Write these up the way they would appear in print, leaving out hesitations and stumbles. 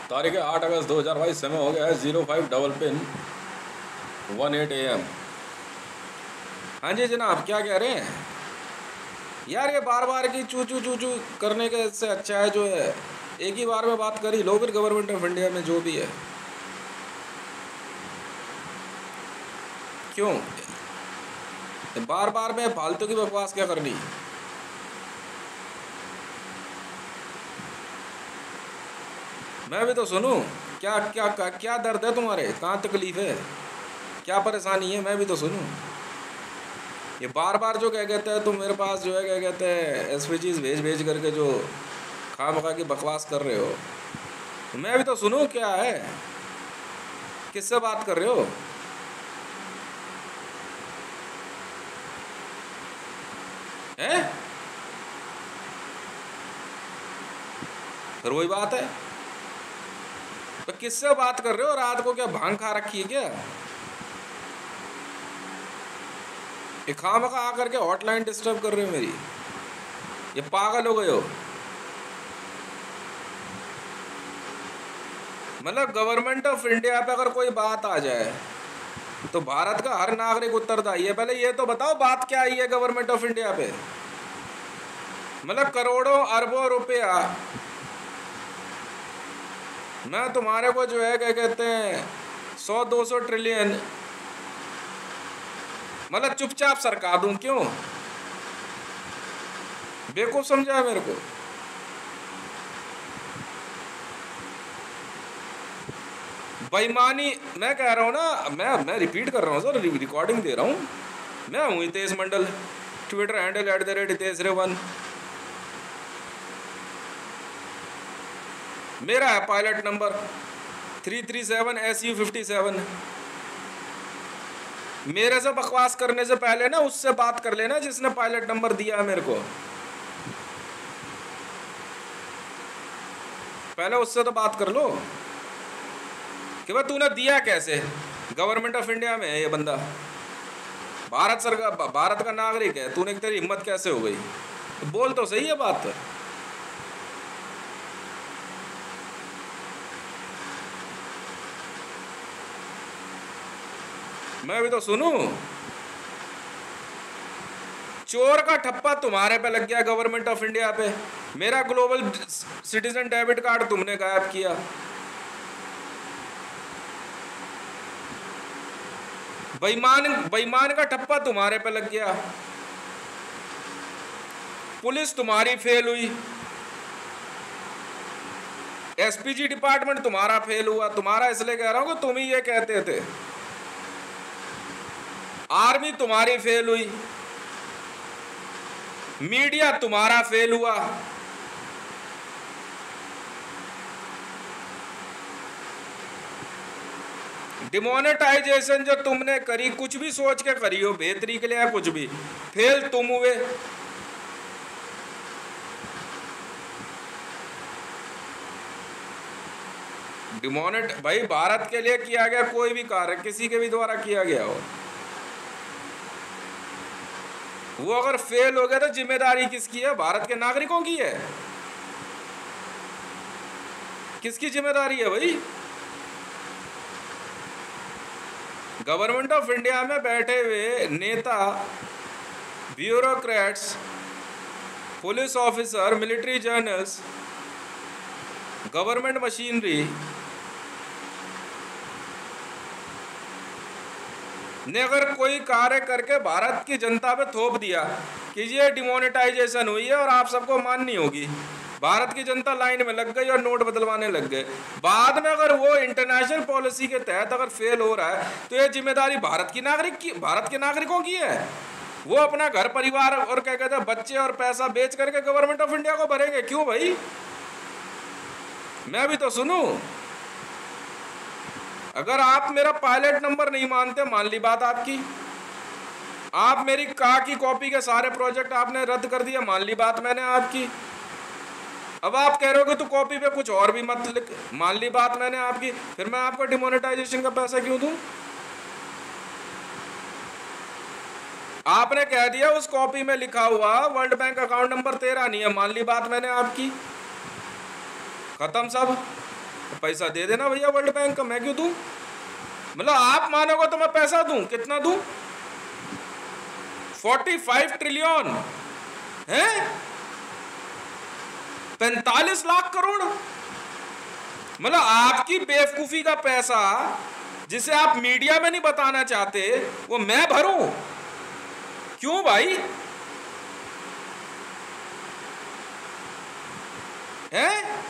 तारीख है 8 अगस्त 2022। समय हो गया है 05 डबल पिन 18 AM। हाँ जी जनाब, क्या कह रहे हैं यार? ये बार बार की चू चू चू चू करने के से अच्छा है जो है एक ही बार में बात करी लो। फिर गवर्नमेंट ऑफ इंडिया में जो भी है, क्यों बार बार में फालतू की बकवास क्या करनी? मैं भी तो सुनूं। क्या क्या क्या, क्या दर्द है तुम्हारे? कहाँ तकलीफ है? क्या परेशानी है? मैं भी तो सुनूं। ये बार बार जो क्या कहते हैं तुम मेरे पास जो है क्या कहते हैं SPGs भेज भेज करके जो खामखा की बकवास कर रहे हो, तो मैं भी तो सुनूं। क्या है? किससे बात कर रहे हो? हैं? फिर वही बात है, तो किससे बात कर रहे हो? रात को क्या भांग खा रखी है क्या? ये खामखा आकर के हॉटलाइन डिस्टर्ब कर रहे हो मेरी। ये पागल हो गए हो? मतलब गवर्नमेंट ऑफ इंडिया पे अगर कोई बात आ जाए तो भारत का हर नागरिक उत्तरदायी है। पहले ये तो बताओ बात क्या आई है गवर्नमेंट ऑफ इंडिया पे? मतलब करोड़ों अरबों रुपया मैं तुम्हारे को जो है क्या कहते हैं 100-200 ट्रिलियन मतलब चुपचाप सरका दूं? क्यों बेवकूफ समझा है मेरे को? बेईमानी मैं कह रहा हूं ना, मैं रिपीट कर रहा हूं सर, रिकॉर्डिंग दे रहा हूं। मैं हूं हितेश मंडल, ट्विटर हैंडल @हितेश1। मेरा है पायलट नंबर 337SU57। मेरे से बकवास करने से पहले ना उससे बात कर लेना जिसने पायलट नंबर दिया है मेरे को। पहले उससे तो बात कर लो कि भाई तूने दिया कैसे। गवर्नमेंट ऑफ इंडिया में है ये बंदा, भारत सरकार, भारत का नागरिक है। तूने तेरी हिम्मत कैसे हो गई? तो बोल तो सही है बात। मैं भी तो सुनूं। चोर का ठप्पा तुम्हारे पे लग गया गवर्नमेंट ऑफ इंडिया पे। मेरा ग्लोबल सिटीजन डेबिट कार्ड तुमने गायब किया। बेईमान का ठप्पा तुम्हारे पे लग गया। पुलिस तुम्हारी फेल हुई, SPG डिपार्टमेंट तुम्हारा फेल हुआ। तुम्हारा इसलिए कह रहा हूं कि तुम ही ये कहते थे। आर्मी तुम्हारी फेल हुई, मीडिया तुम्हारा फेल हुआ। डिमोनेटाइजेशन जो तुमने करी, कुछ भी सोच के करी हो, बेहतरी के लिए या कुछ भी, फेल तुम हुए। डिमोनेट भाई भारत के लिए किया गया कोई भी कार्य किसी के भी द्वारा किया गया हो, वो अगर फेल हो गया तो जिम्मेदारी किसकी है? भारत के नागरिकों की है। किसकी जिम्मेदारी है भाई? गवर्नमेंट ऑफ इंडिया में बैठे हुए नेता, bureaucrats, police officer, military journals, government machinery ने अगर कोई कार्य करके भारत की जनता पे थोप दिया कि ये डिमोनेटाइजेशन हुई है और आप सबको माननी होगी, भारत की जनता लाइन में लग गई और नोट बदलवाने लग गए। बाद में अगर वो इंटरनेशनल पॉलिसी के तहत अगर फेल हो रहा है तो ये जिम्मेदारी भारत के नागरिकों की है। वो अपना घर परिवार और क्या कहते हैं बच्चे और पैसा बेच करके गवर्नमेंट ऑफ इंडिया को भरेंगे। क्यों भाई? मैं भी तो सुनूं। अगर आप मेरा पायलट नंबर नहीं मानते, मान ली बात आपकी। आप मेरी की कॉपी के सारे प्रोजेक्ट आपने रद्द कर दिया, मान ली बात मैंने आपकी। अब आप कह रहे हो कि तू कॉपी पे कुछ और भी मत लिख, मान ली बात मैंने आपकी। फिर मैं आपको डिमोनेटाइजेशन का पैसा क्यों दूं? आपने कह दिया उस कॉपी में लिखा हुआ वर्ल्ड बैंक अकाउंट नंबर 13 नहीं है, मान ली बात मैंने आपकी। खत्म सब। तो पैसा दे देना भैया वर्ल्ड बैंक का, मैं क्यों दूं? मतलब आप मानोगे तो मैं पैसा दूं, कितना दूं? 45 ट्रिलियन है, 45 लाख करोड़। मतलब आपकी बेवकूफी का पैसा जिसे आप मीडिया में नहीं बताना चाहते, वो मैं भरूं? क्यों भाई? हैं?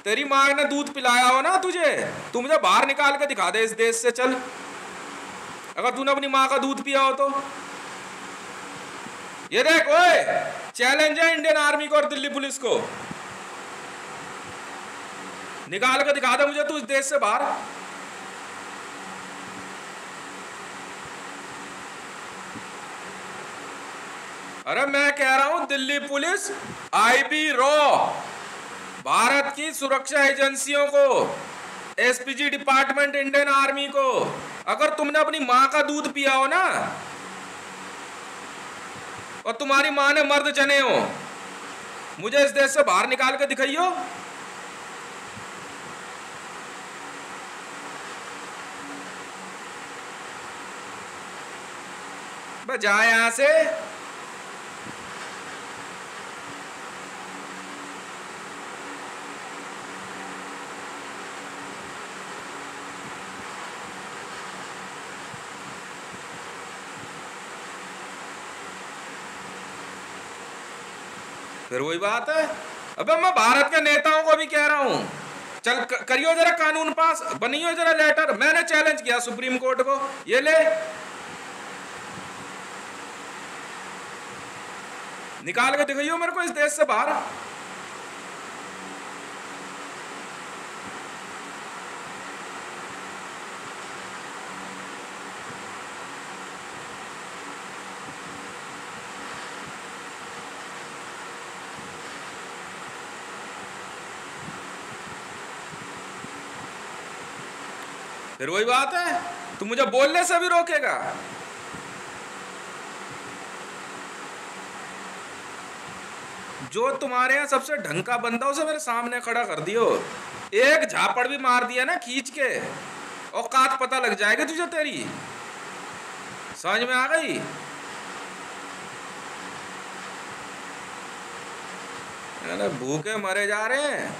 तेरी माँ ने दूध पिलाया हो ना तुझे, तू मुझे बाहर निकाल के दिखा दे इस देश से, चल। अगर तूने अपनी माँ का दूध पिया हो तो ये देख, ओए चैलेंज है इंडियन आर्मी को और दिल्ली पुलिस को, निकाल के दिखा दे मुझे तू इस देश से बाहर। अरे मैं कह रहा हूं Delhi police, IB raw, Bharat की सुरक्षा एजेंसियों को, एसपीजी डिपार्टमेंट इंडियन आर्मी को, अगर तुमने अपनी मां का दूध पिया हो ना और तुम्हारी मां ने मर्द जने हो, मुझे इस देश से बाहर निकाल के दिखाइयो। जा यहां से। फिर वही बात है। अबे मैं भारत के नेताओं को भी कह रहा हूं, चल करियो जरा कानून पास, बनियो जरा लेटर। मैंने चैलेंज किया सुप्रीम कोर्ट को, ये ले निकाल के दिखाइयो मेरे को इस देश से बाहर। फिर वही बात है, तू मुझे बोलने से भी रोकेगा। जो तुम्हारे यहाँ सबसे ढंग का बंदा उसे मेरे सामने खड़ा कर दियो, एक झापड़ भी मार दिया ना खींच के, औकात पता लग जाएगी तुझे, तेरी समझ में आ गई? भूखे मरे जा रहे हैं,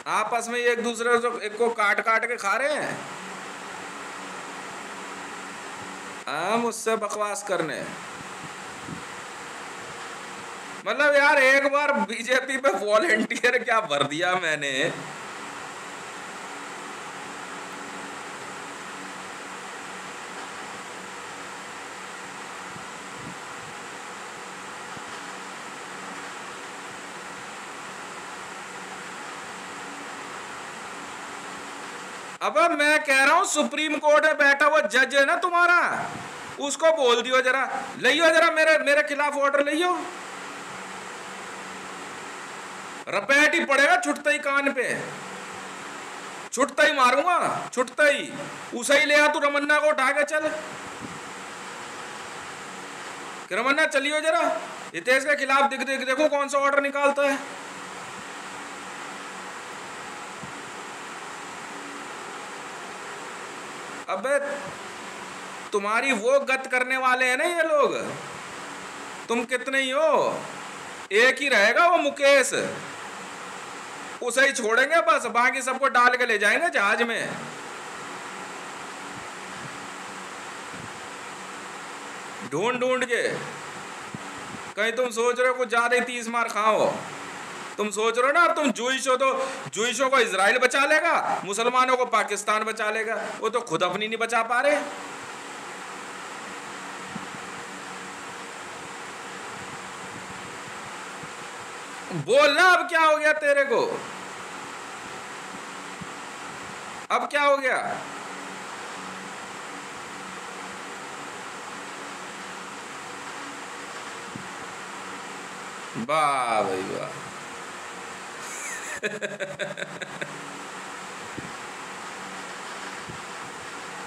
आपस में एक दूसरे को काट काट के खा रहे हैं। मुझसे बकवास करने, मतलब यार एक बार बीजेपी पे वॉलेंटियर क्या भर दिया मैंने। अब मैं कह रहा हूं सुप्रीम कोर्ट में बैठा हुआ जज है ना तुम्हारा, उसको बोल दियो जरा, लियो जरा मेरे खिलाफ ऑर्डर लियो। रपैट ही पड़ेगा छुटते ही कान पे, छुटता ही मारूंगा, छुटता ही। उसे ही ले आ तू, रमन्ना को उठा के चल। रमन्ना चलियो जरा, हितेश के खिलाफ देखो कौन सा ऑर्डर निकालता है। अबे तुम्हारी वो गत करने वाले हैं ना ये लोग, तुम कितने ही हो, एक ही रहेगा वो मुकेश, उसे ही छोड़ेंगे बस, बाकी सबको डाल के ले जाएंगे जहाज में। ढूंढ ढूंढ के, कहीं तुम सोच रहे हो कुछ ज्यादा ही 30 मार खाओ। तुम सोच रहे हो ना तुम जुइशों को इजराइल बचा लेगा, मुसलमानों को पाकिस्तान बचा लेगा, वो तो खुद अपनी नहीं बचा पा रहे। बोलना अब क्या हो गया तेरे को, अब क्या हो गया? वाह भाई वाह।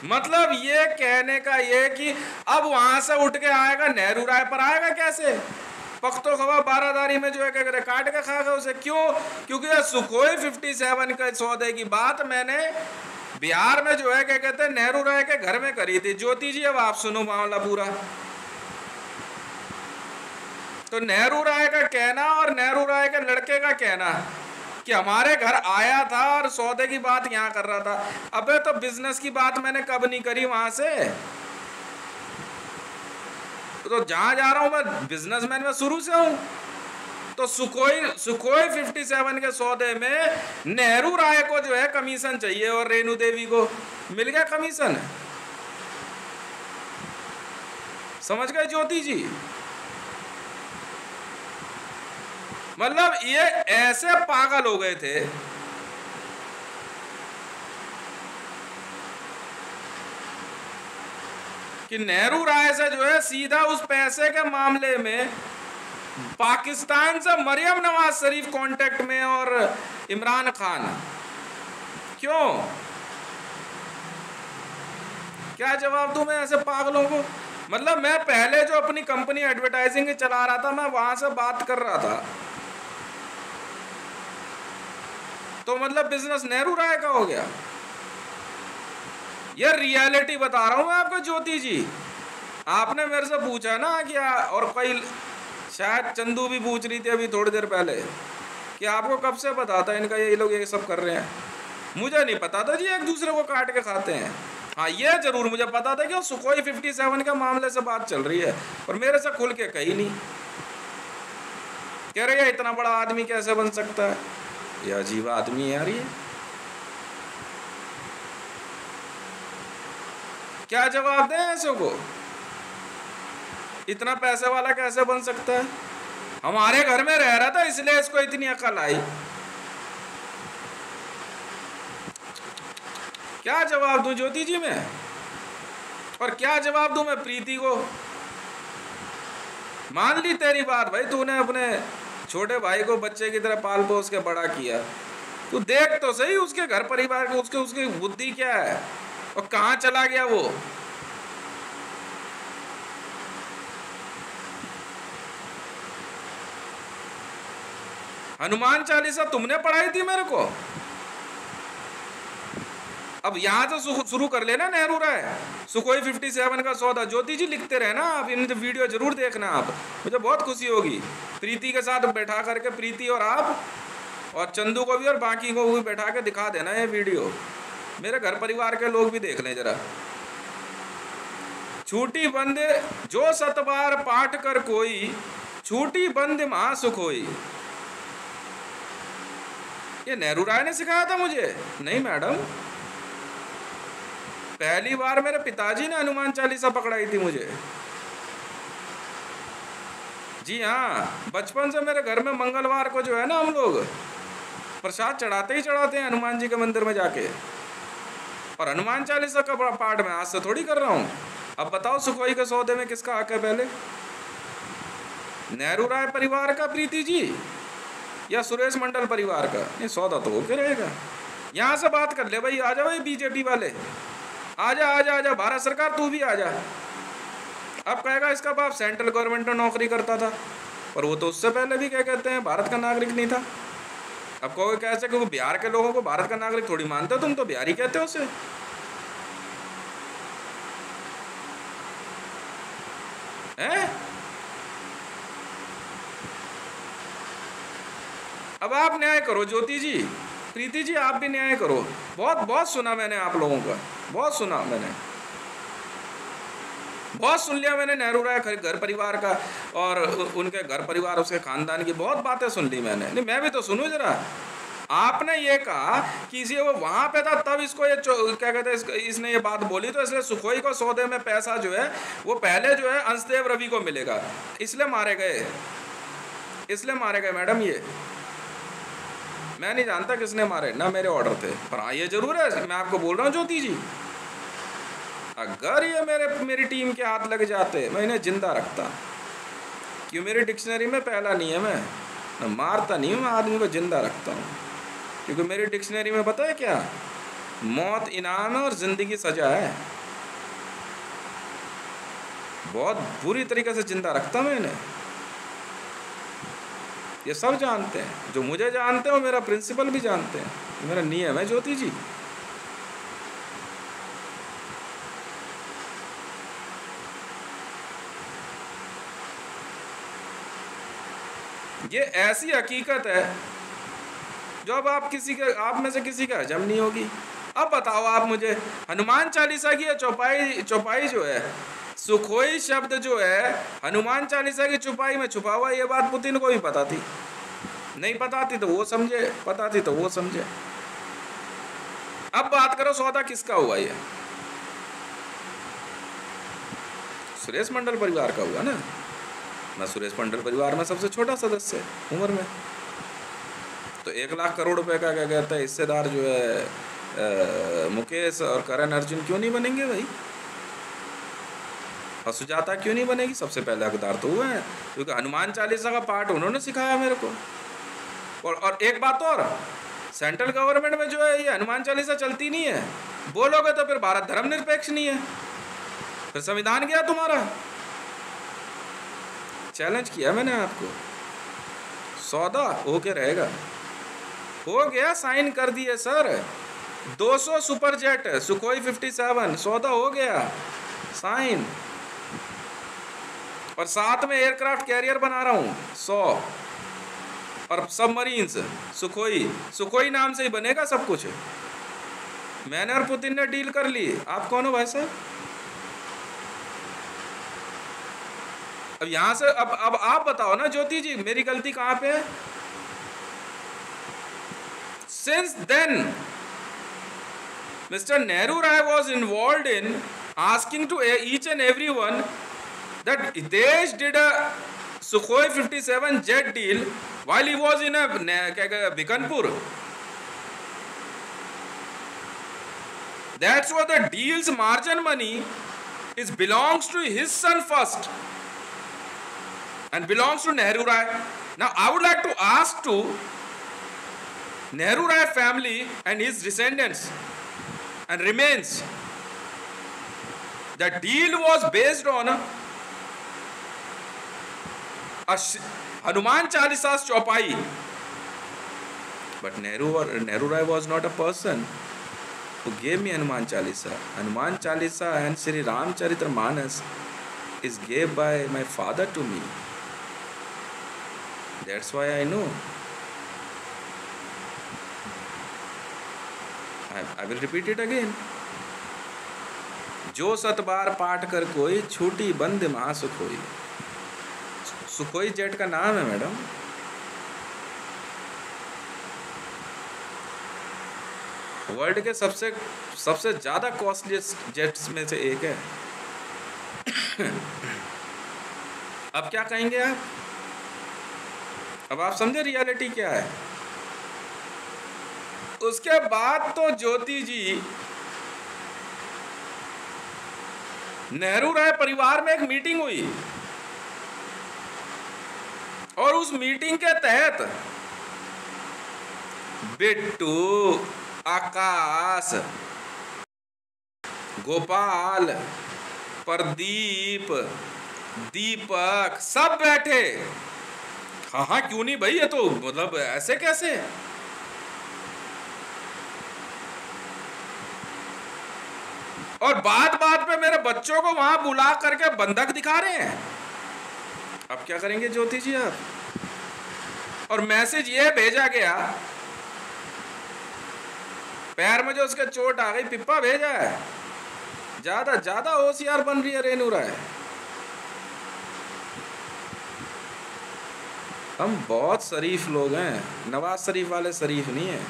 मतलब ये कहने का ये कि अब वहां से उठ के आएगा नेहरू राय पर, आएगा कैसे? पख्तो खवा बारादारी में जो है क्या कहते हैं काट के खा गए उसे। क्यों? क्योंकि ये सुखोई 57 के सौदे की बात मैंने बिहार में जो है क्या कहते हैं नेहरू राय के घर में करी थी। ज्योति जी अब आप सुनो मामला पूरा। तो नेहरू राय का कहना और नेहरू राय के लड़के का कहना कि हमारे घर आया था और सौदे की बात यहाँ कर रहा था। अबे तो बिजनेस की बात मैंने कब नहीं करी वहां से। तो जहां जा रहा हूं मैं बिजनेसमैन में शुरू से हूं। तो सुखोई 57 के सौदे में नेहरू राय को जो है कमीशन चाहिए और रेणु देवी को मिल गया कमीशन। समझ गए ज्योति जी? मतलब ये ऐसे पागल हो गए थे कि नेहरू राय से जो है सीधा उस पैसे के मामले में पाकिस्तान से मरियम नवाज शरीफ कांटेक्ट में और इमरान खान। क्यों? क्या जवाब दूं मैं ऐसे पागलों को? मतलब मैं पहले जो अपनी कंपनी एडवर्टाइजिंग चला रहा था मैं वहां से बात कर रहा था, तो मतलब बिजनेस नेहरू राय का हो गया। ये रियलिटी बता रहा हूं मैं आपको ज्योति जी। आपने मेरे से पूछा ना क्या, और कोई शायद चंदू भी पूछ रही थी अभी थोड़ी देर पहले कि आपको कब से पता था इनका ये लोग ये सब कर रहे हैं। मुझे नहीं पता था जी एक दूसरे को काट के खाते हैं। हाँ ये जरूर मुझे पता था कि सुखोई 57 के मामले से बात चल रही है, पर मेरे से खुल के कही नहीं। कह रहे हैं इतना बड़ा आदमी कैसे बन सकता है, ये अजीब आदमी है यार ये। क्या जवाब दें ऐसे को? इतना पैसे वाला कैसे बन सकता है? हमारे घर में रह रहा था इसलिए इसको इतनी अकल आई। क्या जवाब दूं ज्योति जी मैं? और क्या जवाब दूं मैं प्रीति को? मान ली तेरी बात भाई, तूने अपने छोटे भाई को बच्चे की तरह पाल पोस के बड़ा किया, तू देख तो सही उसके घर परिवार को, उसकी बुद्धि क्या है और कहां चला गया वो। हनुमान चालीसा तुमने पढ़ाई थी मेरे को। अब यहां से शुरू कर लेना नेहरू राय सुखोई 57 का सौदा। ज्योति जी लिखते रहे ना आप, इन वीडियो जरूर देखना आप, मुझे बहुत खुशी होगी। प्रीति के साथ बैठा करके, प्रीति और आप और चंदू को भी और बाकी को भी बैठा के दिखा देना ये वीडियो, मेरे घर परिवार के लोग भी देख लें जरा। छूटी बंद जो सतबार पाठ कर कोई, छूटी बंद महासुख होई। ये नेहरू राय ने सिखाया था मुझे? नहीं मैडम, पहली बार मेरे पिताजी ने हनुमान चालीसा पकड़ाई थी मुझे। जी हाँ, बचपन से मेरे घर में मंगलवार को जो है ना हम लोग प्रसाद चढ़ाते ही चढ़ाते हैं हनुमान जी के मंदिर में जाके। और हनुमान चालीसा का पाठ मैं आज से थोड़ी कर रहा हूँ। अब बताओ सुखोई के सौदे में किसका हक है पहले? नेहरू राय परिवार का प्रीति जी या सुरेश मंडल परिवार का? ये सौदा तो होके रहेगा। यहाँ से बात कर ले भाई, आ जा भाई बीजेपी वाले, आजा आजा आजा, भारत सरकार तू भी आजा। अब कहेगा इसका बाप सेंट्रल गवर्नमेंट में नौकरी करता था, पर वो तो उससे पहले भी क्या कहते हैं भारत का नागरिक नहीं था। अब कहोगे कैसे कि वो बिहार के लोगों को भारत का नागरिक थोड़ी मानते हो, तुम तो बिहारी कहते हो उसे। हैं? अब आप न्याय करो ज्योति जी, प्रीति जी आप भी न्याय करो। बहुत बहुत सुना मैंने आप लोगों का, बहुत सुना मैंने, बहुत सुन लिया मैंने नेहरू राय घर परिवार का और उनके घर परिवार उसके खानदान की बहुत बातें सुन ली मैंने। नहीं मैं भी तो सुनूं जरा। आपने ये कहा कि इसी वो वहां पे था तब इसको ये क्या कहते हैं इसने ये बात बोली, तो इसलिए सुखोई को सौदे में पैसा जो है वो पहले जो है अंशदेव रवि को मिलेगा, इसलिए मारे गए, इसलिए मारे गए मैडम। ये मैं नहीं जानता किसने मारे, ना मेरे ऑर्डर थे, पर हाँ ये जरूर है मैं आपको बोल रहा हूँ ज्योति जी, अगर ये मेरी टीम के हाथ लग जाते मैं इन्हें जिंदा रखता। क्यों? मेरी डिक्शनरी में पहला नहीं है, मैं मारता नहीं हूँ, मैं आदमी को जिंदा रखता हूँ। क्योंकि मेरी डिक्शनरी में पता है क्या, मौत इनाम है और जिंदगी सजा है। बहुत बुरी तरीके से जिंदा रखता मैं इन्हें। ये सब जानते हैं, जो मुझे जानते हैं वो मेरा प्रिंसिपल भी जानते हैं, ये मेरा नियम है ज्योति जी। ये ऐसी हकीकत है जो अब आप में से किसी का हजम नहीं होगी। अब बताओ आप मुझे, हनुमान चालीसा की चौपाई जो है, सुखोई शब्द जो है हनुमान चालीसा की चौपाई में छुपा हुआ, ये बात पुतिन को भी पता थी। नहीं पता थी तो वो समझे, पता थी तो वो समझे। अब बात करो सौदा किसका हुआ? ये सुरेश मंडल परिवार का हुआ ना। मैं सुरेश मंडल परिवार में सबसे छोटा सदस्य उम्र में, तो 1 लाख करोड़ रुपए का क्या कहता है हिस्सेदार जो है मुकेश और करण अर्जुन क्यों नहीं बनेंगे भाई? और सुजाता क्यों नहीं बनेगी? सबसे पहले हकदार तो हुए हैं, क्योंकि हनुमान चालीसा का पाठ उन्होंने सिखाया मेरे को। और एक बात और, सेंट्रल गवर्नमेंट में जो है ये हनुमान चालीसा चलती नहीं है। बोलोगे तो फिर भारत धर्मनिरपेक्ष नहीं है, फिर संविधान गया तुम्हारा। चैलेंज किया मैंने आपको, सौदा होके रहेगा। हो गया, साइन कर दिए सर। 200 सुपर जेट सुखोई 57 सौदा हो गया, साइन। और साथ में एयरक्राफ्ट कैरियर बना रहा हूं 100, और सबमरीन्स सुखोई नाम से ही बनेगा सब कुछ। मैंने और पुतिन ने डील कर ली। आप कौन हो भाई साहब? अब यहां से अब आप बताओ ना ज्योति जी, मेरी गलती कहां पे है? Since then, Mr. Nehru Rai was involved in asking to each and everyone that Desh did a Sukhoi 57 jet deal while he was in a Bikanpur. That's why the deal's margin money belongs to his son first and belongs to Nehru Rai. Now I would like to ask to Nehru Rai family and his descendants and remains, the deal was based on a Hanuman Chalisa's chaupai, but Nehru Rai was not a person who gave me Hanuman Chalisa. Hanuman Chalisa and Sri Ramcharitra Manas is gave by my father to me. That's why I know. I will repeat it again. जो 7 बार पाठ कर कोई छूटी बंद महासुखोई। Sukhoi jet का नाम है madam. World के सबसे ज्यादा कॉस्टलीस्ट जेट्स में से एक है। अब क्या कहेंगे आप? अब आप समझे रियलिटी क्या है? उसके बाद तो ज्योति जी, नेहरू राय परिवार में एक मीटिंग हुई और उस मीटिंग के तहत बिट्टू, आकाश, गोपाल, प्रदीप, दीपक सब बैठे। हाँ क्यों नहीं भाई, ये तो मतलब ऐसे कैसे? और बात पे मेरे बच्चों को वहां बुला करके बंधक दिखा रहे हैं। अब क्या करेंगे ज्योति जी आप? और मैसेज ये भेजा गया, पैर में जो उसके चोट आ गई, पिप्पा भेजा है। ज्यादा होशियार बन रही है रेनू राय। हम बहुत शरीफ लोग हैं, नवाज शरीफ वाले शरीफ नहीं है।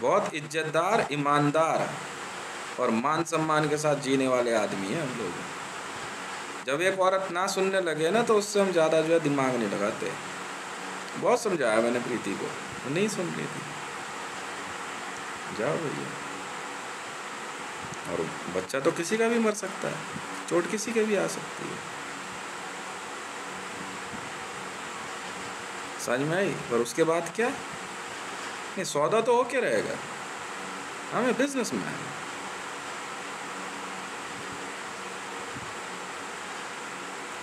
बहुत इज्जतदार, ईमानदार और मान सम्मान के साथ जीने वाले आदमी हैं हम लोग। जब एक औरत ना सुनने लगे ना तो उससे हम ज़्यादा जो है दिमाग नहीं लगाते। बहुत समझाया मैंने प्रीति को, वो नहीं सुन रही थी। जाओ भैया। और बच्चा तो किसी का भी मर सकता है, चोट किसी के भी आ सकती है। समझ में आई? पर उसके बाद क्या? नहीं, सौदा तो होके रहेगा। हमें बिजनेस में है।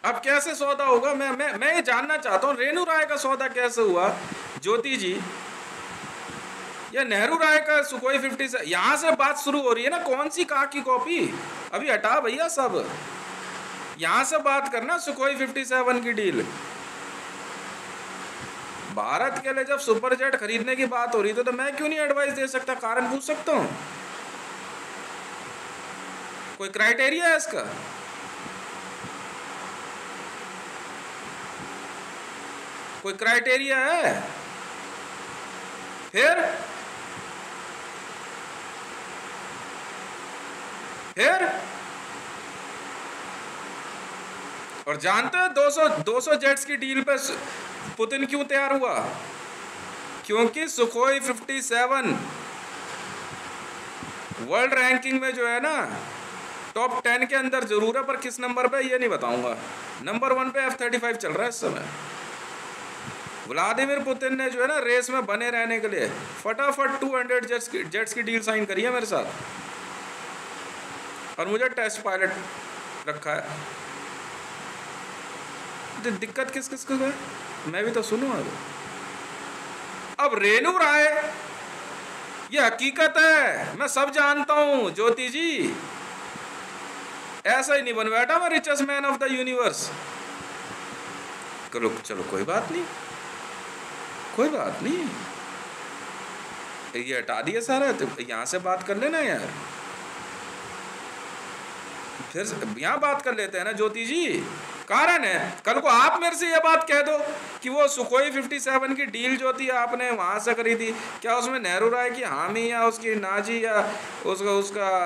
अब कैसे सौदा होगा? मैं ये जानना चाहता हूँ, रेणु राय का सौदा कैसे हुआ ज्योति जी, या नेहरू राय का सुखोई 50 से? यहाँ से बात शुरू हो रही है ना, कौन सी कहाँ की कॉपी? अभी हटा भैया सब, यहाँ से बात करना सुखोई 57 की डील। भारत के लिए जब सुपर जेट खरीदने की बात हो रही थी तो मैं क्यों नहीं एडवाइस दे सकता? कारण पूछ सकता हूँ? कोई क्राइटेरिया है इसका? कोई क्राइटेरिया है? फिर और जानते हैं 200 जेट्स की डील पे पुतिन क्यों तैयार हुआ? क्योंकि सुखोई 57 वर्ल्ड रैंकिंग में जो है ना टॉप 10 के अंदर जरूर है, पर किस नंबर पे ये नहीं बताऊंगा। नंबर 1 पे F-35 चल रहा है इस समय। व्लादिमीर पुतिन ने जो है ना रेस में बने रहने के लिए फटाफट 200 जेट्स की डील साइन करी है मेरे साथ, और मुझे टेस्ट पायलट रखा है। दिक्कत किस को है? मैं भी तो सुनूं। अब रेणु राय, ये हकीकत है, मैं सब जानता हूं ज्योति जी, ऐसा ही नहीं बन बैठा मैं richest man of the universe. चलो कोई बात नहीं, कोई बात नहीं, ये हटा दिया सारा, तो यहां से बात कर लेना यार, फिर यहां बात कर लेते हैं ना ज्योति जी। कारण है, कल को आप मेरे से ये बात कह दो कि वो सुखोई 57 की डील जो थी आपने वहां से करी थी, क्या उसमें नेहरू राय की हामी या उसकी नाजी या उसका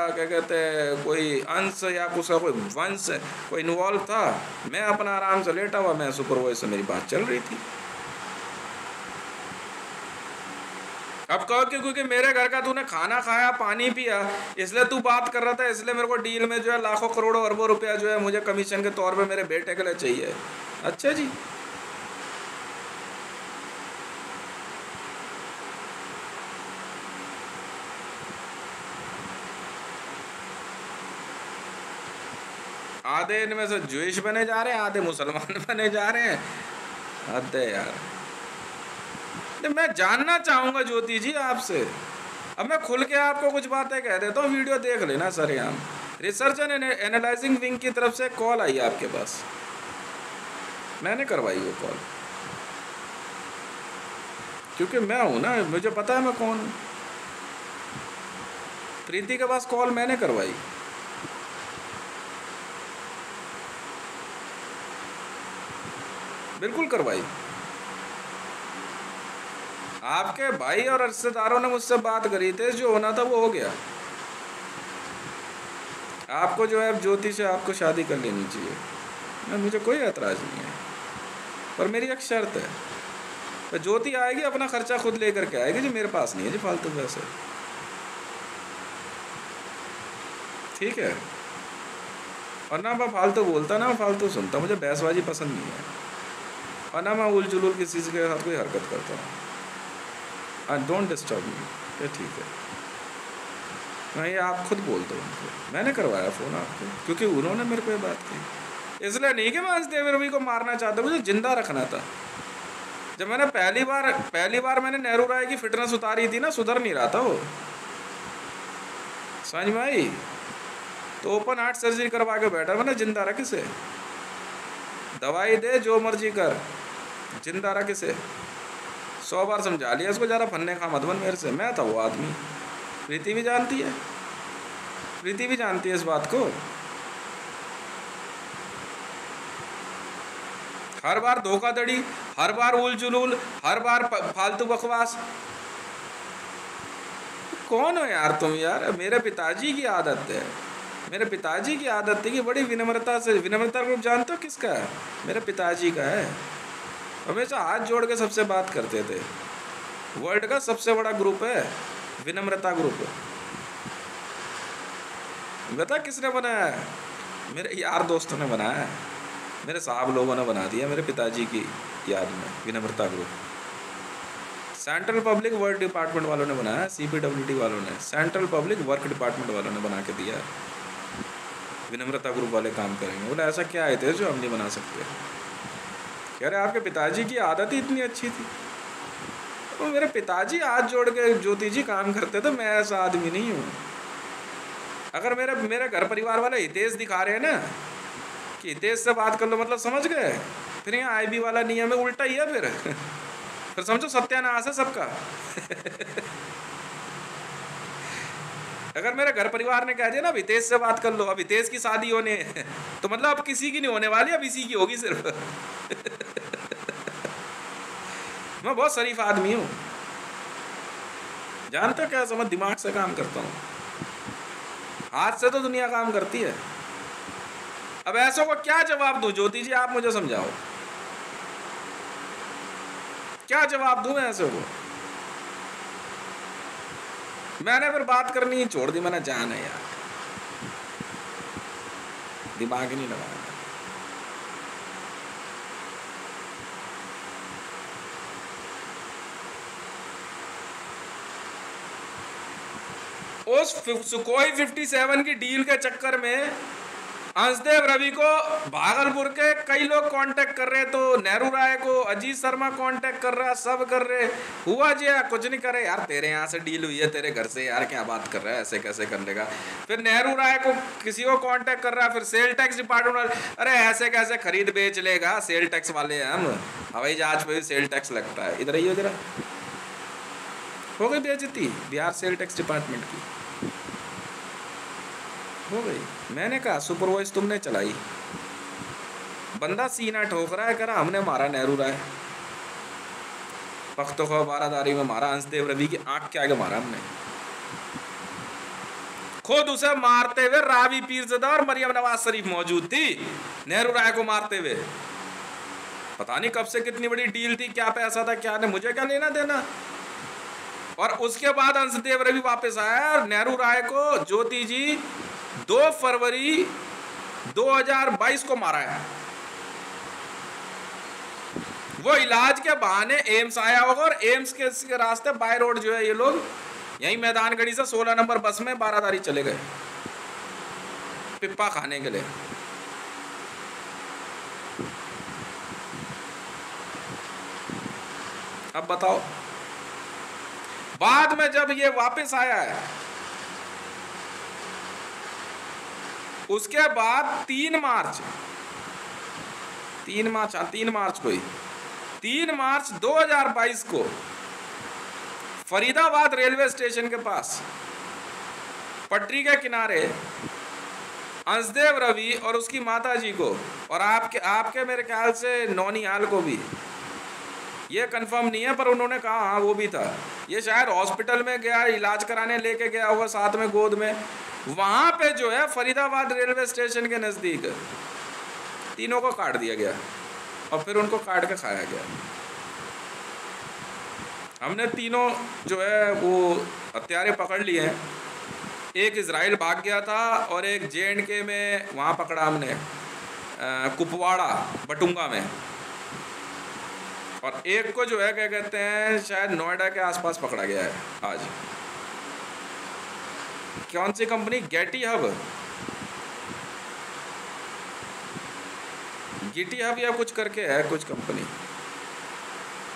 क्या कहते हैं कोई अंश या उसका कोई वंश कोई इन्वॉल्व था? मैं अपना आराम से लेटा हुआ, मैं सुपरवाइजर से मेरी बात चल रही थी। अब कहो कि क्योंकि मेरे घर का तूने खाना खाया पानी पिया इसलिए तू बात कर रहा था, इसलिए मेरे को डील में जो है लाखों करोड़ों अरबों रुपया जो है मुझे कमीशन के तौर पे मेरे बेटे के लिए चाहिए। अच्छा जी, आधे इनमें से ज्यूइश बने जा रहे हैं, आधे मुसलमान बने जा रहे हैं। अरे यार, मैं जानना चाहूंगा ज्योति जी आपसे, अब मैं खुल के आपको कुछ बातें कह देता हूँ, वीडियो देख लेना सर। यहाँ रिसर्च एंड एनालाइजिंग विंग की तरफ से कॉल आई आपके पास, मैंने करवाई वो कॉल, क्योंकि मैं हूं ना, मुझे पता है मैं कौन हूं। प्रीति के पास कॉल मैंने करवाई, बिल्कुल करवाई। आपके भाई और रिश्तेदारों ने मुझसे बात करी थी, जो होना था वो हो गया। आपको जो है ज्योति से आपको शादी कर लेनी चाहिए, मैं मुझे कोई एतराज़ नहीं है, पर मेरी एक शर्त है, तो ज्योति आएगी अपना खर्चा खुद लेकर के आएगी जी, मेरे पास नहीं है जी फालतू पैसे, ठीक है? और ना मैं फालतू बोलता ना मैं फालतू सुनता, मुझे बहसबाजी पसंद नहीं है, और ना मैं उल जुलूल किसी के साथ कोई हरकत करता हूँ। एंड डोंट डिस्टर्ब मी, ये ठीक है? मैं ये आप खुद बोलते हो उनको, मैंने करवाया फ़ोन आपको क्योंकि उन्होंने मेरे को ये बात की, इसलिए नहीं कि मैं देवरवी को मारना चाहता, मुझे जिंदा रखना था। जब मैंने पहली बार मैंने नेहरू राय की फिटनेस उतारी थी ना, सुधर नहीं रहा था वो, समझ में आई? तो ओपन हार्ट सर्जरी करवा के बैठा, मैंने जिंदा रख किसे, दवाई दे जो मर्जी कर, जिंदा रख किसे। 100 बार समझा लिया इसको, ज़रा फन्ने खा मत बन मेरे से, मैं था वो आदमी। प्रीति भी जानती है, प्रीति भी जानती है इस बात को। हर बार धोखाधड़ी, हर बार उल जुलूल, हर बार फालतू बकवास। कौन हो यार तुम यार? मेरे पिताजी की आदत है, मेरे पिताजी की आदत थी कि बड़ी विनम्रता से, विनम्रता ग्रुप जानते हो किसका है? मेरे पिताजी का है। हमेशा हाथ जोड़ के सबसे बात करते थे। वर्ल्ड का सबसे बड़ा ग्रुप है विनम्रता ग्रुप। बता किसने बनाया है? मेरे यार दोस्तों ने बनाया है, मेरे साहब लोगों ने बना दिया मेरे पिताजी की याद में विनम्रता group. Central public work department वालों ने बनाया, CPWD वालों ने, सेंट्रल पब्लिक वर्क डिपार्टमेंट वालों ने बना के दिया। विनम्रता ग्रुप वाले काम करेंगे। बोला ऐसा क्या है थे जो हम नहीं बना सकते? कह रहे आपके पिताजी की आदत ही इतनी अच्छी थी। तो मेरे पिताजी हाथ जोड़ के ज्योति जी काम करते, तो मैं ऐसा आदमी नहीं हूँ। अगर मेरे घर परिवार वाले हितेश दिखा रहे हैं ना कि हितेश से बात कर लो, मतलब समझ गए, फिर यहाँ IB वाला नियम है, उल्टा ही है फिर समझो सत्यानाश है सबका। अगर मेरे घर परिवार ने कह दिया ना हितेश से बात कर लो, अब हितेश की शादी होने है, तो मतलब अब किसी की नहीं होने वाली, अब इसी की होगी सिर्फ। मैं बहुत शरीफ आदमी हूँ, जानते हो क्या समझ, दिमाग से काम करता हूँ, हाथ से तो दुनिया काम करती है। अब ऐसों को क्या जवाब दूं? ज्योति जी आप मुझे समझाओ, क्या जवाब दूं मैं ऐसे को? मैंने फिर बात करनी ही छोड़ दी, मैंने जाना यार, दिमाग ही नहीं लगाया। उस सुखोई 57 की डील के चक्कर में अंशदेव रवि को भागलपुर के कई लोग कांटेक्ट कर रहे, तो नेहरू राय को अजीत शर्मा कांटेक्ट कर रहा, सब कर रहे, हुआ जी कुछ नहीं करे यार, तेरे यहाँ से डील हुई है, तेरे घर से यार क्या बात कर रहा है, ऐसे कैसे कर लेगा। फिर नेहरू राय को किसी को कांटेक्ट कर रहा, फिर सेल टैक्स डिपार्टमेंट, अरे ऐसे कैसे खरीद बेच लेगा, सेल टैक्स वाले हैं हम, हवाई जहाज पे भी सेल टैक्स लगता है, इधर ही हो जरा। हो गई बेइज्जती बिहार सेल टैक्स डिपार्टमेंट की, हो गई। मैंने कहा सुपर वॉइस तुमने चलाई, बंदा सीना ठोक रहा है, कह रहा हमने मारा नेहरू राय, पख्तूनख्वा बारादारी में मारा, अंशदेव रवि की आंख के आगे मारा हमने। खुद उसे मारते हुए रावी पीरज़ादा और मरियम नवाज शरीफ मौजूद थी, नेहरू राय को मारते हुए। पता नहीं कब से कितनी बड़ी डील थी, क्या पैसा था क्या नहीं, मुझे क्या लेना देना। और उसके बाद अंशदेव रवि वापस आया और नेहरू राय को ज्योति जी 2 फरवरी 2022 को मारा है। वो इलाज के बहाने एम्स आया होगा, और एम्स के रास्ते बाय रोड जो है ये लोग यही मैदानगढ़ी से 16 नंबर बस में बारादारी चले गए पिप्पा खाने के लिए। अब बताओ, बाद में जब ये वापस आया है, उसके बाद 3 मार्च 2022 को फरीदाबाद रेलवे स्टेशन के पास पटरी के किनारे अंशदेव रवि और उसकी माता जी को, और आपके मेरे ख्याल से नौनिहाल को भी, ये कंफर्म नहीं है पर उन्होंने कहा हाँ वो भी था, ये शायद हॉस्पिटल में गया, इलाज कराने लेके गया होगा साथ में गोद में, वहां पे जो है फरीदाबाद रेलवे स्टेशन के नजदीक तीनों को काट दिया गया और फिर उनको काट के खाया गया। हमने तीनों जो है वो हत्यारे पकड़ लिए हैं, एक इजराइल भाग गया था और एक JNK में वहाँ पकड़ा हमने, कुपवाड़ा बटुंगा में, और एक को जो है क्या कहते हैं शायद नोएडा के आसपास पकड़ा गया है आज। कौन सी कंपनी? गेटी हब या कुछ करके है कुछ कंपनी,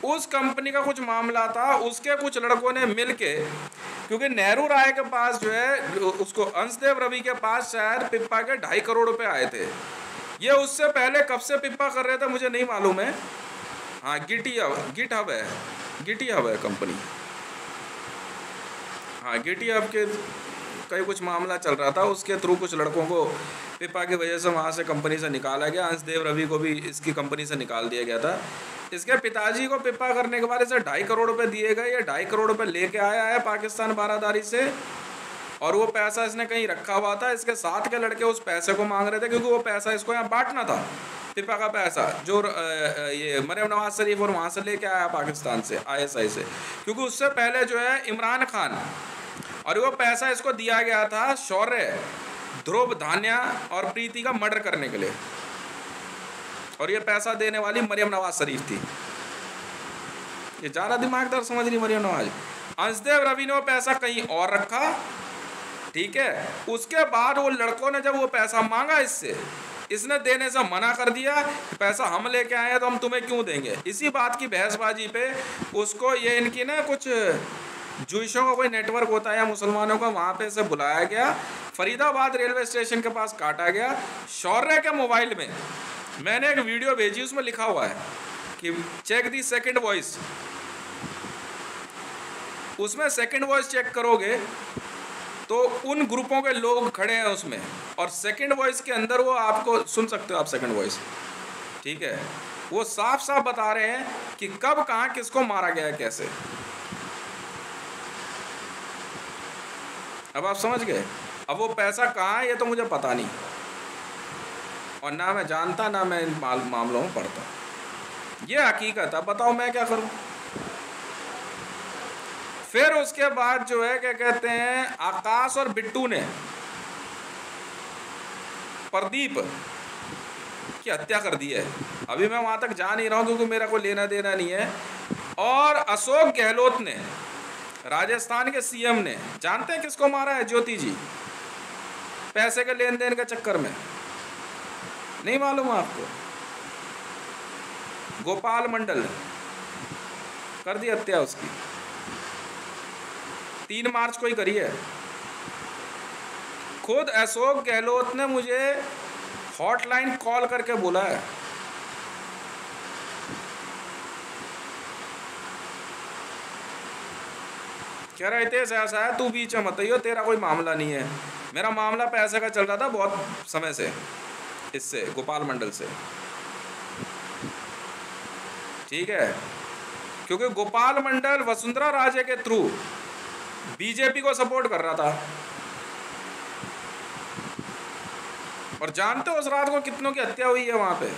उस कंपनी का कुछ मामला था। उसके कुछ लड़कों ने मिलके, क्योंकि नेहरू राय के पास जो है उसको अंशदेव रवि के पास शायद पिप्पा के 2.5 करोड़ रुपए आए थे। ये उससे पहले कब से पिप्पा कर रहे थे मुझे नहीं मालूम है। हाँ गिट हब है कंपनी, हाँ गिटी हब के कई कुछ मामला चल रहा था, उसके थ्रू कुछ लड़कों को पिप्पा की वजह से वहाँ से कंपनी से निकाला गया। अंशदेव रवि को भी इसकी कंपनी से निकाल दिया गया था। इसके पिताजी को पिप्पा करने के बाद इसे 2.5 करोड़ रुपए दिए गए। ये 2.5 करोड़ रुपए लेके आया है पाकिस्तान बारादारी से, और वो पैसा इसने कहीं रखा हुआ था। इसके साथ के लड़के उस पैसे को मांग रहे थे, क्योंकि वो पैसा इसको यहाँ बांटना था, पिप्पा का पैसा जो ये मरियम नवाज शरीफ और वहाँ से लेके आया पाकिस्तान से, ISI से, क्योंकि उससे पहले जो है इमरान खान, और वो पैसा इसको दिया गया था शौर्य, ध्रुव, धान्या और प्रीति का मर्डर करने के लिए, और ये पैसा देने वाली मरियम नवाज शरीफ थी। ये ज़्यादा दिमागदार समझ रही मरियम नवाज। अंशदेव रवि ने वो पैसा कहीं और रखा, ठीक है। उसके बाद वो लड़कों ने जब वो पैसा मांगा इससे, इसने देने से मना कर दिया, पैसा हम लेके आए हैं तो हम तुम्हें क्यों देंगे। इसी बात की बहसबाजी पे उसको ये इनकी ना कुछ जूइशों का कोई नेटवर्क होता है या मुसलमानों का, वहाँ पे से बुलाया गया, फरीदाबाद रेलवे स्टेशन के पास काटा गया। शौर्य के मोबाइल में मैंने एक वीडियो भेजी, उसमें लिखा हुआ है कि चेक दी सेकंड वॉइस। उसमें सेकंड वॉइस चेक करोगे तो उन ग्रुपों के लोग खड़े हैं उसमें, और सेकंड वॉइस के अंदर वो आपको सुन सकते हो आप सेकंड वॉइस, ठीक है। वो साफ साफ बता रहे हैं कि कब कहाँ किसको मारा गया है, कैसे। अब आप समझ गए। अब वो पैसा कहाँ है ये तो मुझे पता नहीं, और ना मैं जानता ना मैं इन मामलों में पढ़ता, ये हकीकत। अब बताओ मैं क्या करूं। फिर उसके बाद जो है क्या कहते हैं, आकाश और बिट्टू ने प्रदीप की हत्या कर दी है। अभी मैं वहां तक जा नहीं रहा हूं क्योंकि मेरा कोई लेना देना नहीं है। और अशोक गहलोत ने, राजस्थान के सीएम ने, जानते हैं किसको मारा है? ज्योति जी, पैसे के लेन देन के चक्कर में। नहीं मालूम आपको? गोपाल मंडल कर दी हत्या उसकी, 3 मार्च को ही करी है। खुद अशोक गहलोत ने मुझे हॉटलाइन कॉल करके बोला है। कह रहे थे ऐसा है, तू बीच में मत आइयो, तेरा कोई मामला नहीं है। मेरा मामला पैसे का चल रहा था बहुत समय से, इससे गोपाल मंडल से, ठीक है। क्योंकि गोपाल मंडल वसुंधरा राजे के थ्रू बीजेपी को सपोर्ट कर रहा था। और जानते हो उस रात को कितनों की हत्या हुई है वहां पे?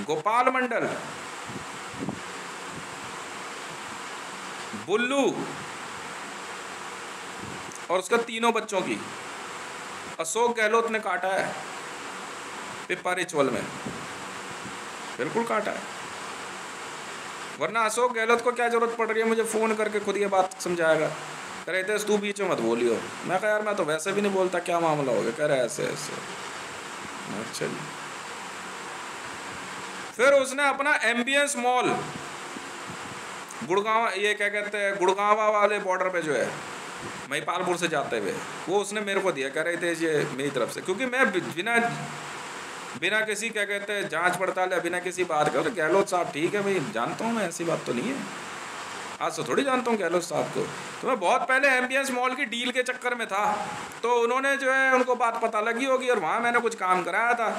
गोपाल मंडल, बुल्लू और उसका 3 बच्चों की अशोक गहलोत ने काटा है पिपा रिचवल में, बिल्कुल काटा है। वरना अशोक गहलोत को क्या जरूरत पड़ रही है मुझे फ़ोन करके खुद ये बात समझाएगा। कह रहे थे तू बीच में मत बोलियो। मैं कहा यार मैं तो वैसे भी नहीं बोलता, क्या मामला हो गया? कह रहे ऐसे ऐसे। अच्छा जी। फिर उसने अपना एम्बियंस मॉल गुड़गांव, ये क्या कहते हैं, गुड़गांवा वाले बॉर्डर पे जो है महिपालपुर से जाते हुए, वो उसने मेरे को दिया। कह रहे थे ये मेरी तरफ से, क्योंकि मैं बिना किसी क्या कहते हैं जांच पड़ताल या बिना किसी बात का, तो गहलोत साहब ठीक है भाई, जानता हूँ मैं, ऐसी बात तो नहीं है, आज तो थोड़ी जानता हूँ गहलोत साहब को। तो मैं बहुत पहले एम्बियंस मॉल की डील के चक्कर में था, तो उन्होंने जो है उनको बात पता लगी होगी और वहाँ मैंने कुछ काम कराया था।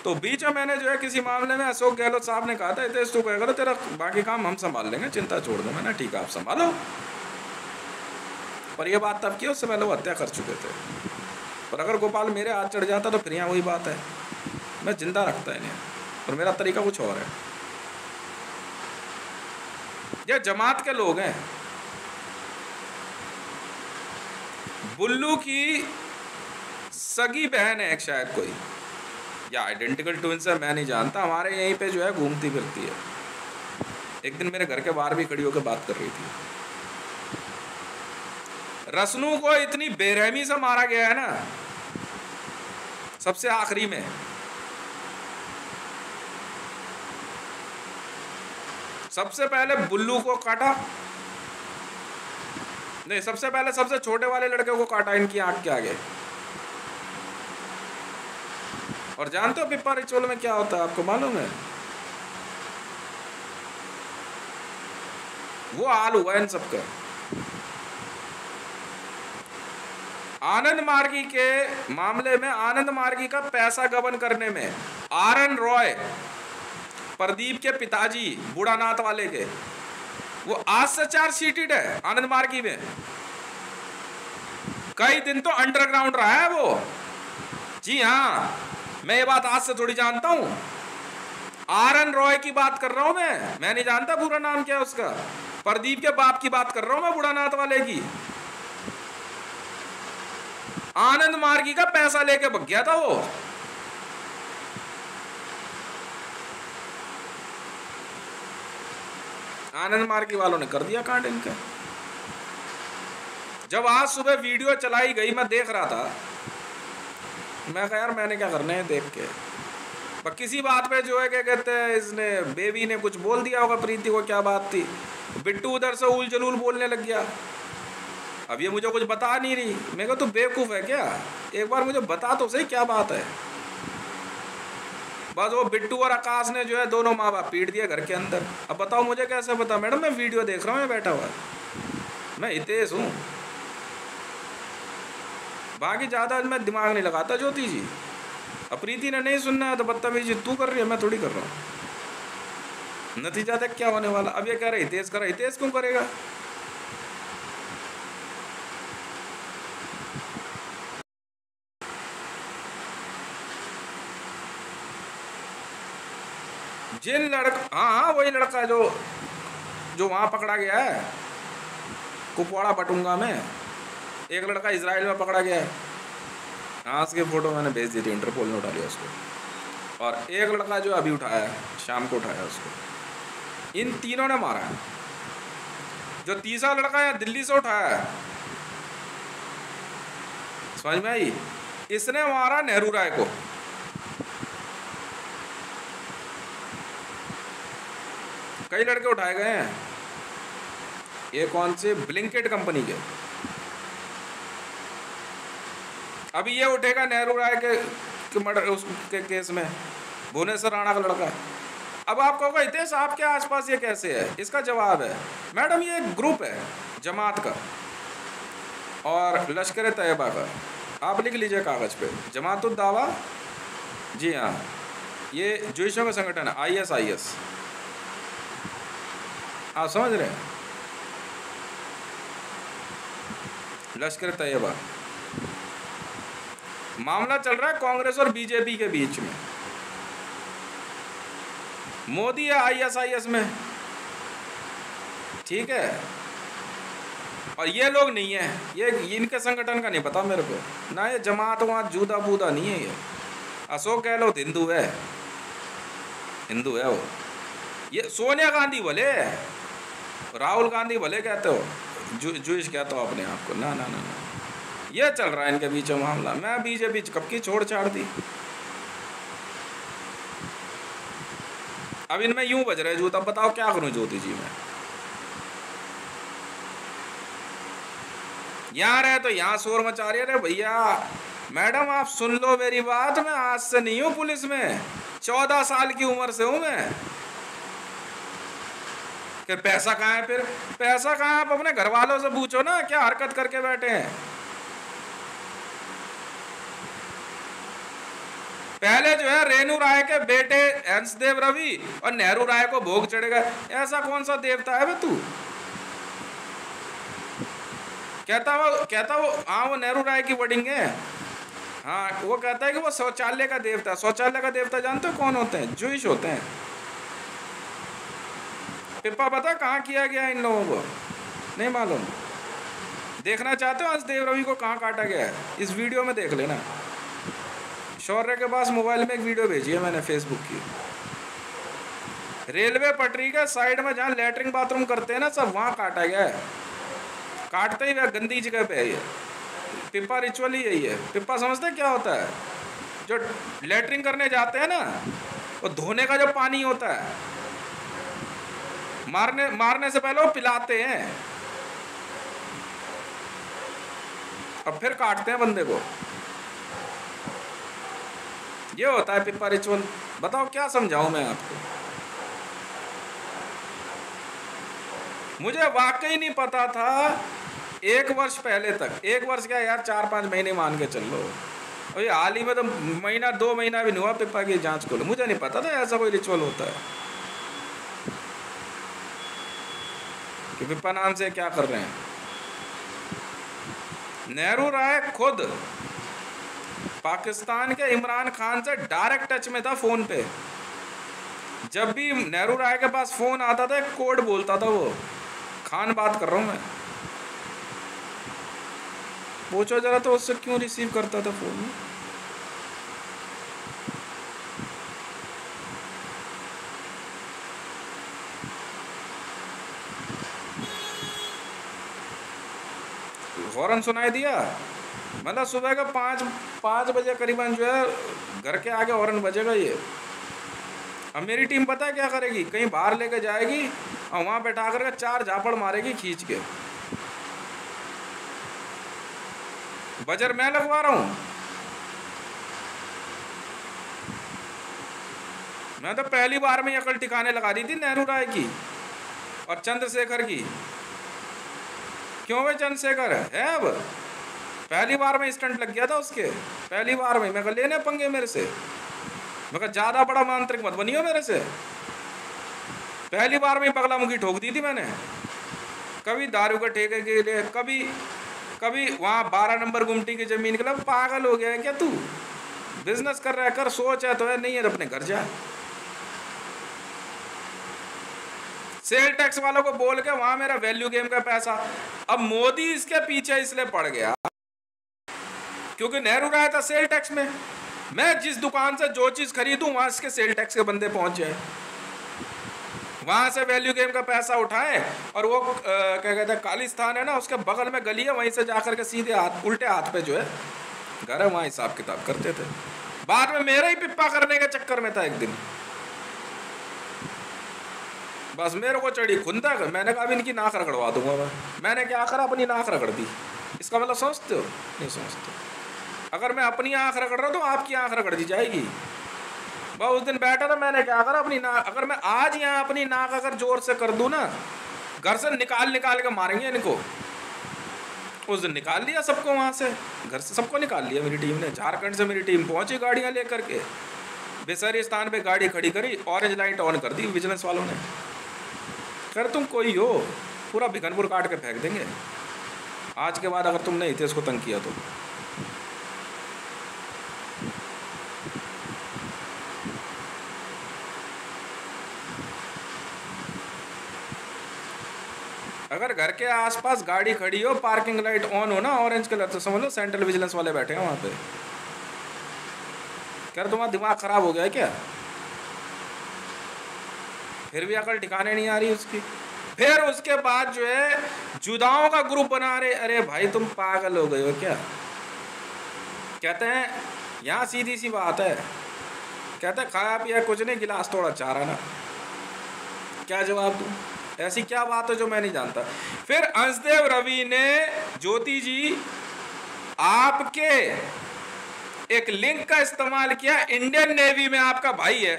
तो बीच में मैंने जो है किसी मामले में अशोक गहलोत साहब ने कहा था इतेश तू कहेगा तो तेरा बाकी काम हम संभाल लेंगे, चिंता छोड़ दो। मैंने ठीक है आप संभालो। पर यह बात तब की, उससे पहले वो हत्या कर चुके थे। पर अगर गोपाल मेरे हाथ चढ़ जाता तो फिर यहाँ वही बात है, मैं जिंदा रखता इन्हें, और मेरा तरीका कुछ और है। ये जमात के लोग हैं। बुल्लू की सगी बहन है एक शायद कोई, या आइडेंटिकल ट्विंस है, मैं नहीं जानता, हमारे यहीं पे जो है घूमती फिरती है। एक दिन मेरे घर के बाहर भी खड़ी होकर बात कर रही थी। रसनू को इतनी बेरहमी से मारा गया है ना, सबसे आखिरी में। सबसे पहले बुल्लू को काटा, नहीं सबसे पहले सबसे छोटे वाले लड़के को काटा इनकी आंख के आगे। और जानते हो पिपा रिचुअल में क्या होता है, आपको मालूम है? वो हाल हुआ इन सबका। आनंद मार्गी के मामले में, आनंद मार्गी का पैसा गबन करने में आरएन रॉय, प्रदीप के पिताजी बूढ़ानाथ वाले के, वो आज से चार्जशीटेड है आनंद मार्गी में। कई दिन तो अंडरग्राउंड रहा है वो। जी हाँ, मैं ये बात आज से थोड़ी जानता हूं। आरएन रॉय की बात कर रहा हूं मैं नहीं जानता पूरा नाम क्या है उसका। प्रदीप के बाप की बात कर रहा हूं मैं, बूढ़ानाथ वाले की। आनंद मार्गी का पैसा लेके भाग गया था वो। आनंद मार्गी वालों ने कर दिया कांड इनका। जब आज सुबह वीडियो चलाई गई, मैं देख रहा था, मैं कहा यार मैंने क्या करना है देख के। पर किसी बात पे जो है क्या कहते हैं, इसने बेबी ने कुछ बोल दिया होगा प्रीति को, क्या बात थी, बिट्टू उधर से उल जलूल बोलने लग गया। अब ये मुझे कुछ बता नहीं रही। मैं कहा तू बेवकूफ़ है क्या, एक बार मुझे बता तो सही क्या बात है। बस वो बिट्टू और आकाश ने जो है दोनों माँ बाप पीट दिया घर के अंदर। अब बताओ मुझे कैसे पता। मैडम मैं वीडियो देख रहा हूँ, मैं बैठा हुआ, मैं हितेश हूँ, बाकी ज़्यादा मैं दिमाग नहीं लगाता ज्योति जी। अब प्रीति ने नहीं सुनना है तो बदतमीजी तू कर रही है, मैं थोड़ी कर रहा हूँ। नतीजा तक क्या होने वाला। अब ये कह रहे हितेश कर, हितेश क्यों करेगा। जिन लड़का, हाँ वही लड़का जो वहाँ पकड़ा गया है कुपवाड़ा बटुंगा में, एक लड़का इजराइल में पकड़ा गया है। हाँ उसकी फ़ोटो मैंने भेज दी थी, इंटरपोल ने उठा लिया उसको। और एक लड़का जो अभी उठाया है, शाम को उठाया उसको। इन तीनों ने मारा है। जो तीसरा लड़का है दिल्ली से उठाया है, समझ में आई, इसने मारा नेहरू राय को। कई लड़के उठाए गए हैं, ये कौन से ब्लिंकेट कंपनी के। अभी ये उठेगा नेहरू राय के मर्डर उसके केस में, भुवनेश्वर राणा का लड़का। अब आप कहोगे हितेश आपके आसपास ये कैसे है, इसका जवाब है मैडम ये एक ग्रुप है जमात का और लश्कर तैयबा का। आप लिख लीजिए कागज़ पे, जमातुद दावा, जी हाँ ये जुइशों का संगठन है, ISIS। आप समझ रहे हैं, लश्कर तैयबा। मामला चल रहा है कांग्रेस और बीजेपी के बीच में। मोदी है ISIS में, ठीक है, और ये लोग नहीं है, ये इनके संगठन का नहीं पता मेरे को ना। ये जमात वहाँ जूदा बूदा नहीं है। ये अशोक गहलोत हिंदू है, हिंदू है वो। ये सोनिया गांधी भले, राहुल गांधी भले कहते हो, जूइश कहते हो अपने आप को, ना ना ना ना। ये चल रहा है इनके बीच में मामला। मैं बीजेपी कब की छोड़ छाड़ दी। अब इनमें यूं बज रहे जूता, बताओ क्या करूं ज्योति जी मैं। यहाँ रहे तो यहाँ शोर मचा रही है। भैया मैडम आप सुन लो मेरी बात, मैं आज से नहीं हूँ पुलिस में, 14 साल की उम्र से हूँ मैं। कि पैसा कहाँ है, फिर पैसा कहाँ है, आप अपने घर वालों से पूछो ना, क्या हरकत करके बैठे हैं। पहले जो है रेणु राय के बेटे हंसदेव रवि और नेहरू राय को भोग चढ़ेगा। ऐसा कौन सा देवता है बे तू। कहता वो हाँ वो नेहरू राय की वर्डिंग है। हाँ वो कहता है कि वो शौचालय का देवता। शौचालय का देवता जानते हो कौन होते हैं, जूइश होते हैं। पिप्पा पता कहाँ किया गया इन लोगों को, नहीं मालूम। देखना चाहते हो हंसदेव रवि को कहाँ काटा गया है, इस वीडियो में देख लेना। शौर्य के पास मोबाइल में एक वीडियो भेजी है मैंने फेसबुक की। रेलवे पटरी के साइड में जहाँ लैट्रिन बाथरूम करते हैं ना सब, वहाँ काटा गया है। काटते ही वह गंदी जगह पे है ये। पिप्पा रिचुअल ही यही है। पिप्पा समझते क्या होता है, जो लैट्रिन करने जाते हैं ना, वो धोने का जो पानी होता है, मारने से पहले वो पिलाते हैं और फिर काटते हैं बंदे को। ये होता है पिप्पा रिचुअल। बताओ क्या समझाऊं मैं आपको। मुझे वाकई नहीं पता था 1 वर्ष पहले तक, 1 वर्ष क्या यार 4-5 महीने मान के चल लो, और ये हाल ही में तो महीना 2 महीना भी नहीं हुआ पिप्पा की जांच को। मुझे नहीं पता था ऐसा कोई रिचुअल होता है कि पिप्पा नाम से क्या कर रहे हैं। नेहरू राय खुद पाकिस्तान के इमरान खान से डायरेक्ट टच में था फोन पे। जब भी नेहरू राय के पास फोन आता था एक कोड बोलता था वो, खान बात कर रहा हूं मैं। पूछो जरा तो उससे क्यों रिसीव करता था फोन। हॉर्न सुनाई दिया, मतलब सुबह का 5 बजे करीबन जो है घर के आगे हॉर्न बजेगा ये। अब मेरी टीम पता है क्या करेगी, कहीं बाहर लेके जाएगी और वहाँ बैठा कर 4 झापड़ मारेगी खींच के। बजर मैं लगवा रहा हूँ। मैं तो पहली बार में अकल ठिकाने लगा दी थी नेहरू राय की और चंद्रशेखर की। क्यों भाई चंद्रशेखर है अब, पहली बार में स्टंट लग गया था उसके, पहली बार में। मैं कहा लेने पंगे मेरे से, मैं कहा ज़्यादा बड़ा मांत्रिक मत बनियो मेरे से। पहली बार में पगला मुखी ठोक दी थी मैंने। कभी दारू के ठेके के लिए, कभी वहाँ 12 नंबर गुमटी की ज़मीन के लिए। पागल हो गया है क्या तू, बिजनेस कर रहा है कर, सोच है तो है, नहीं है तो अपने घर जा। सेल टैक्स वालों को बोल के वहां मेरा वैल्यू गेम का पैसा। अब मोदी इसके पीछे इसलिए पड़ गया क्योंकि नेहरू राय था सेल टैक्स में। मैं जिस दुकान से जो चीज खरीदूं वहां इसके सेल टैक्स के बंदे पहुंच जाए, वहां से वैल्यू गेम का पैसा उठाए और वो क्या कहते हैं कालिस्तान है ना, उसके बगल में गली है, वहीं से जाकर के सीधे हाथ उल्टे हाथ पे जो है घर है, वहां हिसाब किताब करते थे। बाद में मेरा ही पिप्पा करने के चक्कर में था एक दिन, बस मेरे को चढ़ी खुंदक। मैंने कहा इनकी नाक रगड़वा दूंगा मैंने क्या करा, अपनी नाक रगड़ दी। इसका मतलब समझते हो, नहीं समझते। अगर मैं अपनी आँख रगड़ रहा हूँ तो आपकी आँख रगड़ दी जाएगी। बस उस दिन बैठा था, मैंने क्या करा, अपनी नाक, अगर मैं आज यहाँ अपनी नाक अगर जोर से कर दूँ ना, घर से निकाल के मारेंगे इनको। उस दिन निकाल लिया सबको, वहाँ से घर से सबको निकाल लिया मेरी टीम ने। झारखंड से मेरी टीम पहुँची गाड़ियाँ लेकर के, बेसरी स्थान पे गाड़ी खड़ी करी, ऑरेंज लाइट ऑन कर दी विजिलेंस वालों ने। कर तुम कोई हो, पूरा भिखनपुर काट के फेंक देंगे आज के बाद, अगर तुम नहीं थे इसको तंग किया तो। अगर घर के आसपास गाड़ी खड़ी हो, पार्किंग लाइट ऑन हो ना ऑरेंज कलर, तो समझ लो सेंट्रल विजिलेंस वाले बैठे हैं वहां पे। क्या तुम्हारा दिमाग खराब हो गया है क्या? फिर भी अकल ठिकाने नहीं आ रही उसकी। फिर उसके बाद जो है जुदाओं का ग्रुप बना रहे। अरे भाई तुम पागल हो गए हो क्या? कहते हैं यहाँ सीधी सी बात है, कहते हैं खाया पिया कुछ नहीं, गिलास तोड़ा चार आना। क्या जवाब दूं? ऐसी क्या बात है जो मैं नहीं जानता? फिर अंशदेव रवि ने, ज्योति जी आपके एक लिंक का इस्तेमाल किया, इंडियन नेवी में आपका भाई है,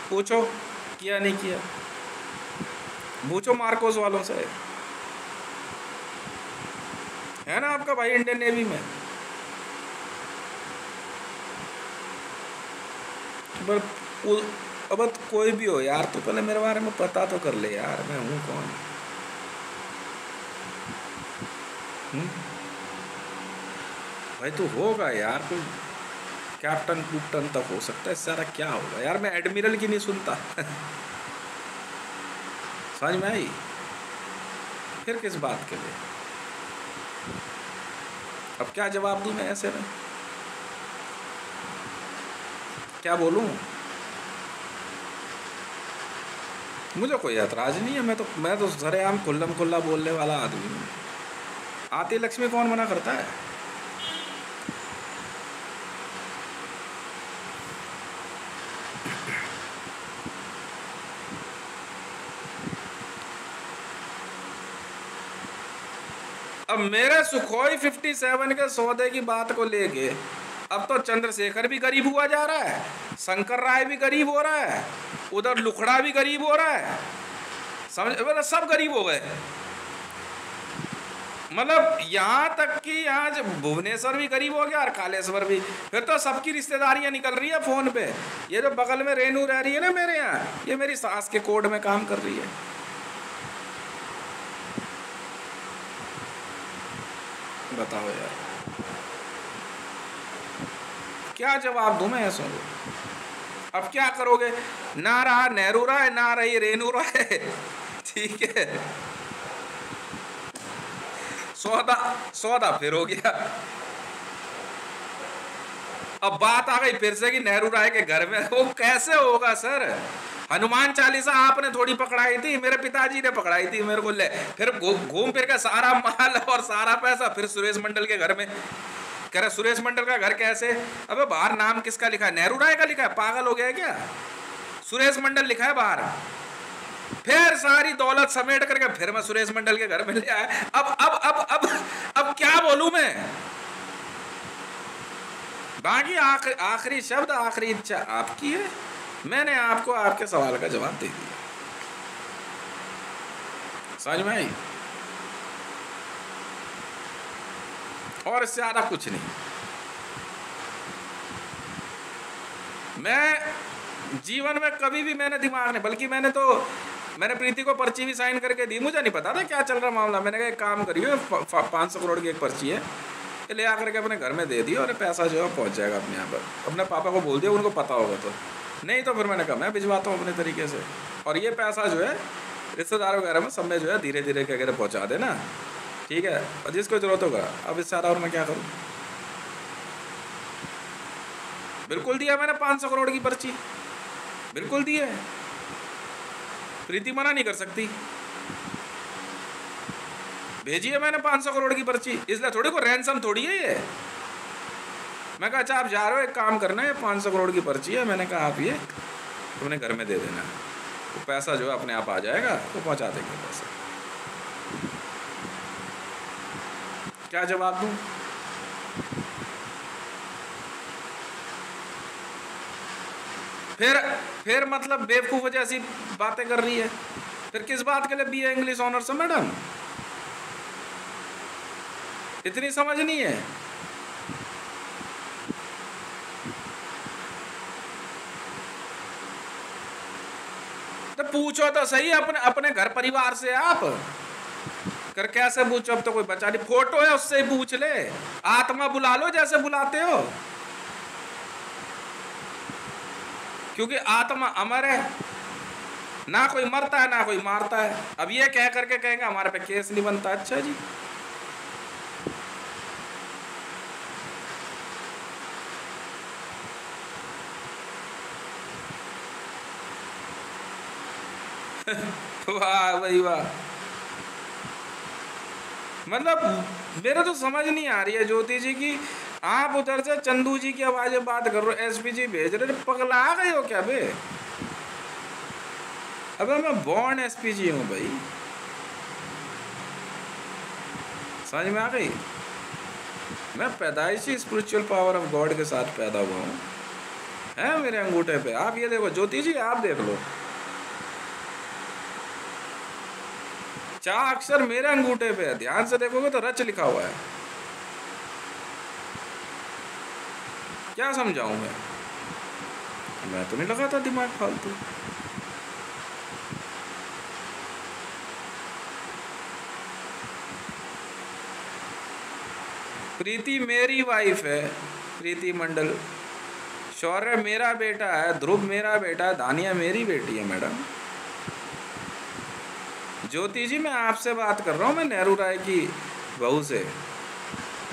पूछो किया नहीं किया, पूछो मार्कोस वालों से, है ना आपका भाई इंडियन नेवी में। पर अब कोई भी हो यार, तो पहले मेरे बारे में पता तो कर ले यार, मैं हूं कौन। भाई तो होगा यार, कोई कैप्टन कुप्टन तक हो सकता है, सारा क्या होगा यार। मैं एडमिरल की नहीं सुनता समझ में आई? फिर किस बात के लिए? अब क्या जवाब दूं मैं ऐसे में, क्या बोलूं? मुझे कोई ऐतराज नहीं है, मैं तो सरेआम खुल्लम खुल्ला बोलने वाला आदमी हूं। आती लक्ष्मी कौन मना करता है? अब मेरे सुखोई 57 के सौदे की बात को लेके अब तो चंद्रशेखर भी गरीब हुआ जा रहा है, शंकर राय भी गरीब हो रहा है, उधर लुखड़ा भी गरीब हो रहा है, समझ, मतलब सब गरीब हो गए। मतलब यहाँ तक कि यहाँ भुवनेश्वर भी गरीब हो गया और कालेश्वर भी। फिर तो सबकी रिश्तेदारियां निकल रही है फोन पे। ये जो बगल में रेनू रह रही है ना मेरे यहाँ, ये मेरी सास के कोड में काम कर रही है। बताओ यार क्या जवाब दूं मैं ऐसा? अब क्या करोगे? ना रहा नेहरू राय, ना रही रेनू राय ठीक है, सौदा फिर हो गया। अब बात आ गई फिर से कि नेहरू राय के घर में, वो कैसे होगा सर? हनुमान चालीसा आपने थोड़ी पकड़ाई थी, मेरे पिताजी ने पकड़ाई थी मेरे को। ले फिर घूम फिर के सारा माल और सारा पैसा फिर सुरेश मंडल के घर में। कह रहे सुरेश मंडल का घर कैसे? अबे बाहर नाम किसका लिखा है? नेहरू राय का लिखा है, पागल हो गया है क्या? सुरेश मंडल लिखा है बाहर। फिर सारी दौलत समेट करके फिर मैं सुरेश मंडल के घर में ले आया। अब क्या बोलूं मैं? बाकी आखिरी शब्द, आखिरी इच्छा आपकी है। मैंने आपको आपके सवाल का जवाब दे दिया, समझ में आई? और इससे ज्यादा कुछ नहीं। मैं जीवन में कभी भी मैंने दिमाग नहीं, बल्कि मैंने प्रीति को पर्ची भी साइन करके दी। मुझे नहीं पता था क्या चल रहा मामला। मैंने कहा एक काम करिए, 500 करोड़ की एक पर्ची है, ले आकर के अपने घर में दे दिया और पैसा जो है पहुंच जाएगा अपने यहाँ पर। अपने पापा को बोल दिया, उनको पता होगा तो। नहीं तो फिर मैंने कहा मैं भिजवाता हूँ अपने तरीके से, और ये पैसा जो है रिश्तेदारों वगैरह में सब में जो है धीरे धीरे वगैरह पहुँचा देना, ठीक है? और जिसको जरूरत होगा। अब इससे ज़्यादा और मैं क्या करूँ? बिल्कुल दिया मैंने 500 करोड़ की पर्ची, बिल्कुल दी है। प्रीति मना नहीं कर सकती। भेजी है मैंने 500 करोड़ की पर्ची, इसलिए थोड़ी को रैंसम थोड़ी है ये। मैं कहा अच्छा आप जा रहे हो, एक काम करना है, 500 करोड़ की पर्ची है, मैंने कहा आप ये अपने घर में दे देना, तो पैसा जो है अपने आप आ जाएगा, तो पहुंचा देंगे पैसा। क्या जवाब दूं? फिर मतलब बेवकूफ जैसी बातें कर रही है। फिर किस बात के लिए बीए इंग्लिश ऑनर्स है मैडम? इतनी समझ नहीं है? तो पूछो तो सही अपने घर परिवार से आप कर, कैसे पूछो? अब तो कोई बचा नहीं, फोटो है उससे ही पूछ ले, आत्मा बुला लो जैसे बुलाते हो, क्योंकि आत्मा अमर है, ना कोई मरता है ना कोई मारता है। अब ये कह करके कहेंगे हमारे पे केस नहीं बनता। अच्छा जी, वाह भाई वाह। मतलब मेरे तो समझ नहीं आ रही है ज्योति जी की, आप उधर से चंदू जी की आवाज में बात कर रहे हो, एसपी जी भेज रहे, पगला गए हो क्या बे? अबे मैं बॉर्न एसपी जी हूँ भाई, समझ में आ गई? मैं पैदाइशी स्पिरिचुअल पावर ऑफ गॉड के साथ पैदा हुआ हूँ, है मेरे अंगूठे पे। आप ये देखो ज्योति जी, आप देख लो, 4 अक्षर मेरे अंगूठे पे है, ध्यान से देखोगे तो रच लिखा हुआ है। क्या समझाऊं मैं तो नहीं लगाता दिमाग फालतू। प्रीति मेरी वाइफ है, प्रीति मंडल। शौर्य मेरा बेटा है, ध्रुव मेरा बेटा है, दानिया मेरी बेटी है मैडम। ज्योति जी मैं आपसे बात कर रहा हूँ, मैं नेहरू राय की बहू से,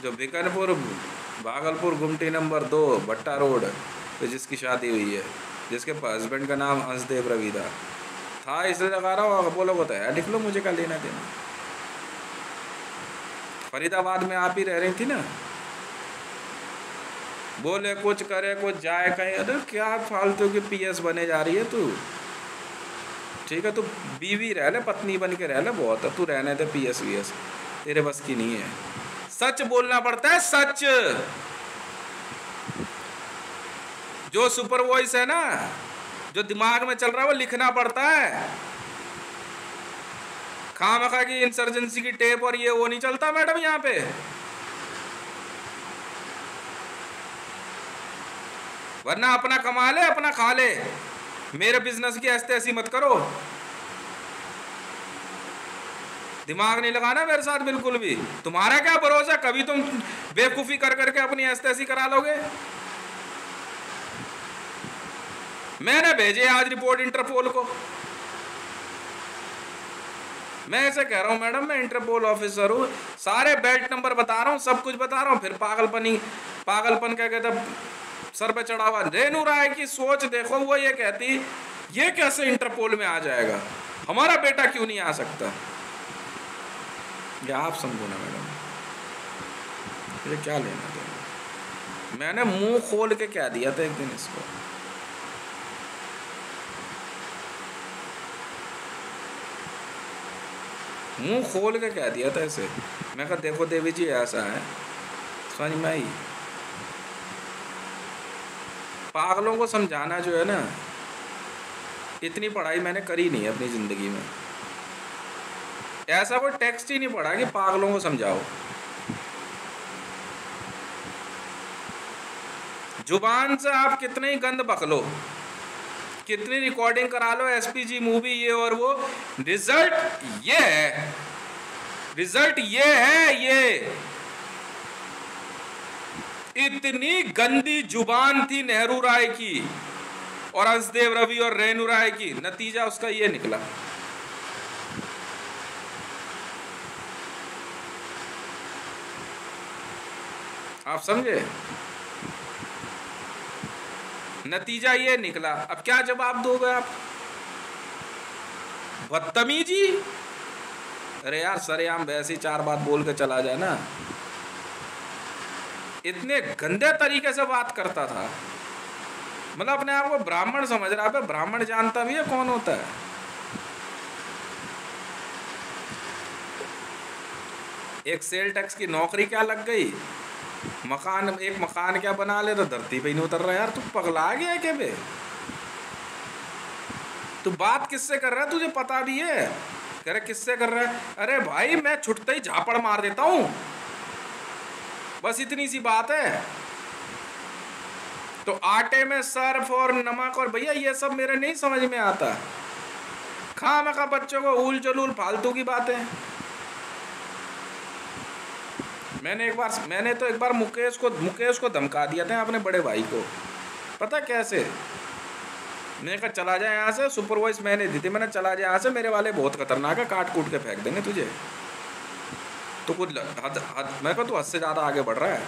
जो बिकनपुर भागलपुर गुमटी नंबर 2 भट्टा रोड पे जिसकी शादी हुई है, जिसके हस्बैंड का नाम हंसदेव रविदा था, इसलिए लगा रहा हूँ। बोलो वो तो है, लिख लो, मुझे क्या लेना देना। फरीदाबाद में आप ही रह रही थी ना? बोले कुछ करे कुछ जाए कहीं, अरे क्या फालतू की पीएस बने जा रही है तू। ठीक है, तू बीवी रह ले, पत्नी बन के रह ले, बहुत है, तू रहने दे पीएस वीएस, तेरे बस की नहीं है। सच बोलना पड़ता है, सच। जो सुपर वॉइस है ना, जो दिमाग में चल रहा है, वो लिखना पड़ता है। खामखा की इंसर्जेंसी की टेप और ये वो नहीं चलता मैडम यहाँ पे। वरना अपना कमा ले, अपना खा ले, मेरे बिजनेस की ऐसे ऐसी मत करो। दिमाग नहीं लगाना मेरे साथ बिल्कुल भी। तुम्हारा क्या भरोसा, कभी तुम बेवकूफी कर करके अपनी ऐसे ऐसी करा लोगे। मैंने भेजे आज रिपोर्ट इंटरपोल को। मैं ऐसे कह रहा हूं मैडम, मैं इंटरपोल ऑफिसर हूं, सारे बेल्ट नंबर बता रहा हूं, सब कुछ बता रहा हूं, फिर पागलपन क्या कहता सर पे चढ़ा हुआ। रेनू राय की सोच देखो, वो ये कहती ये कैसे इंटरपोल में आ जाएगा, हमारा बेटा क्यों नहीं आ सकता। या आप समझो ना मैडम, ये क्या लेना देना। मैंने मुंह खोल के क्या दिया था एक दिन इसको, मुंह खोल के कह दिया था इसे। मैं कहा देखो देवी जी ऐसा है, समझ में आई। पागलों को समझाना जो है ना, इतनी पढ़ाई मैंने करी नहीं है अपनी ज़िंदगी में। ऐसा कोई टेक्स्ट ही नहीं पढ़ा कि पागलों को समझाओ। जुबान से आप कितने ही गंद बकलो, कितनी रिकॉर्डिंग करा लो, एसपीजी मूवी ये और वो, रिजल्ट ये है, रिजल्ट ये है। ये इतनी गंदी जुबान थी नेहरू राय की और हंसदेव रवि और रेणु राय की, नतीजा उसका ये निकला। आप समझे, नतीजा ये निकला। अब क्या जवाब दोगे आप, बदतमीजी। अरे यार सरेआम वैसे ही 4 बात बोल के चला जाए ना, इतने गंदे तरीके से बात करता था, मतलब अपने आप को ब्राह्मण समझ रहा है। ब्राह्मण जानता भी है कौन होता है। एक सेल टैक्स की नौकरी क्या लग गई, मकान, एक मकान क्या बना ले तो धरती पे ही नहीं उतर रहा। यार तू पगला गया क्या बे, तू बात किससे कर रहा है, तुझे पता भी है। कह रहे किससे कर रहा है, अरे भाई मैं छुटते ही झापड़ मार देता हूं, बस इतनी सी बात है। तो आटे में सर्फ और नमक और भैया ये सब मेरे नहीं समझ में आता। खामखा बच्चों को उल जलूल फालतू की बातें। मैंने तो एक बार मुकेश को धमका दिया था अपने बड़े भाई को, पता कैसे। मैंने कहा चला जाए यहाँ से, सुपरवाइज मैंने दी थी, मैंने चला जाए यहाँ से, मेरे वाले बहुत खतरनाक है, काट कूट के फेंक देंगे तुझे। तो कुछ मैं कहा तू हद से ज़्यादा आगे बढ़ रहा है।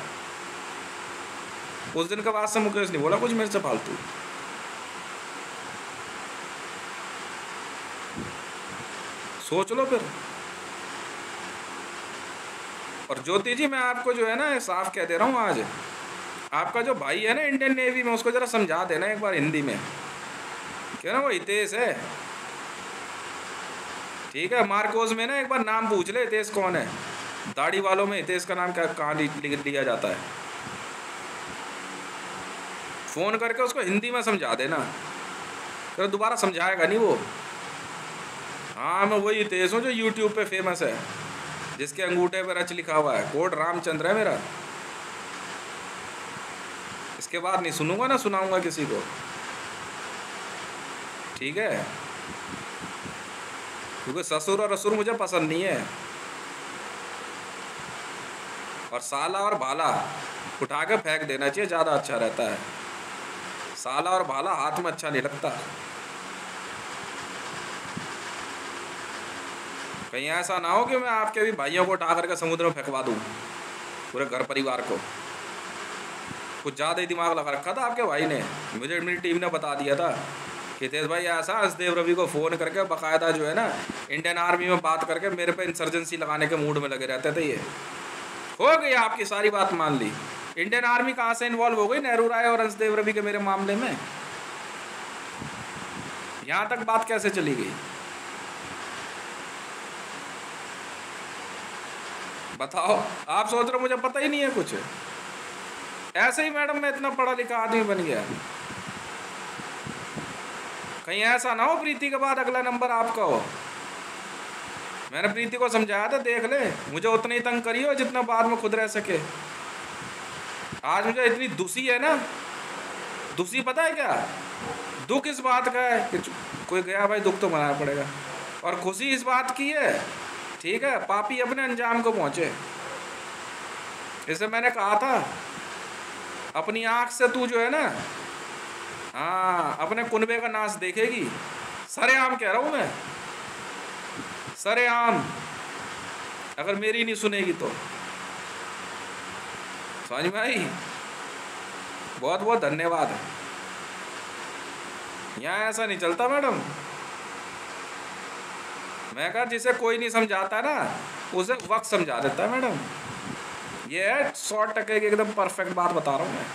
उस दिन के बाद से मुकेश नहीं बोला कुछ मेरे से फालतू। सोच लो फिर। और ज्योति जी मैं आपको जो है ना साफ कह दे रहा हूँ, आज आपका जो भाई है ना इंडियन नेवी में, उसको जरा समझा देना एक बार हिंदी में, क्या ना वो हितेश है, ठीक है। मार्कोस में ना एक बार नाम पूछ ले हितेश कौन है, दाढ़ी वालों में हितेश का नाम क्या कहाँ लिया जाता है, फोन करके उसको हिंदी में समझा देना, फिर दोबारा समझाएगा नहीं वो। हाँ मैं वही हितेश हूँ जो यूट्यूब पे फेमस है, जिसके अंगूठे पर रच लिखा हुआ है, कोड रामचंद्र है मेरा। इसके बाद नहीं सुनूंगा ना सुनाऊंगा किसी को, ठीक है, क्योंकि ससुर और असुर मुझे पसंद नहीं है। और साला और भाला उठा के फेंक देना चाहिए, ज़्यादा अच्छा रहता है। साला और भाला हाथ में अच्छा नहीं लगता। कहीं ऐसा ना हो कि मैं आपके भी भाइयों को उठा करके समुद्र में फेंकवा दूँ, पूरे घर परिवार को। कुछ ज़्यादा ही दिमाग लगा रखा था आपके भाई ने, मुझे मेरी टीम ने बता दिया था कि हितेश भाई ऐसा हंसदेव रवि को फ़ोन करके बाकायदा जो है ना इंडियन आर्मी में बात करके मेरे पे इंसर्जेंसी लगाने के मूड में लगे रहते थे। ये हो गई आपकी सारी बात मान ली। इंडियन आर्मी कहाँ से इन्वॉल्व हो गई नेहरू राय और हंसदेव रवि के मेरे मामले में, यहाँ तक बात कैसे चली गई बताओ। आप सोच रहे हो मुझे पता ही नहीं है कुछ, ऐसे ही मैडम मैं इतना पढ़ा लिखा आदमी बन गया। कहीं ऐसा ना हो प्रीति के बाद अगला नंबर आपका हो। मैंने प्रीति को समझाया था, देख ले मुझे उतना ही तंग करियो जितना बाद में खुद रह सके। आज मुझे इतनी दुखी है ना, दुखी पता है क्या, दुख इस बात का है कि कोई गया भाई दुख तो मनाना पड़ेगा, और खुशी इस बात की है, ठीक है, पापी अपने अंजाम को पहुंचे। इसे मैंने कहा था अपनी आँख से तू जो है ना, हाँ अपने कुनबे का नाश देखेगी। सरेआम कह रहा हूँ मैं, सरेआम, अगर मेरी नहीं सुनेगी तो। समझ में आई। बहुत बहुत धन्यवाद। यहाँ ऐसा नहीं चलता मैडम। मैं कहा जिसे कोई नहीं समझाता ना उसे वक्त समझा देता है मैडम। ये है 100% की एकदम परफेक्ट बात बता रहा हूँ मैं।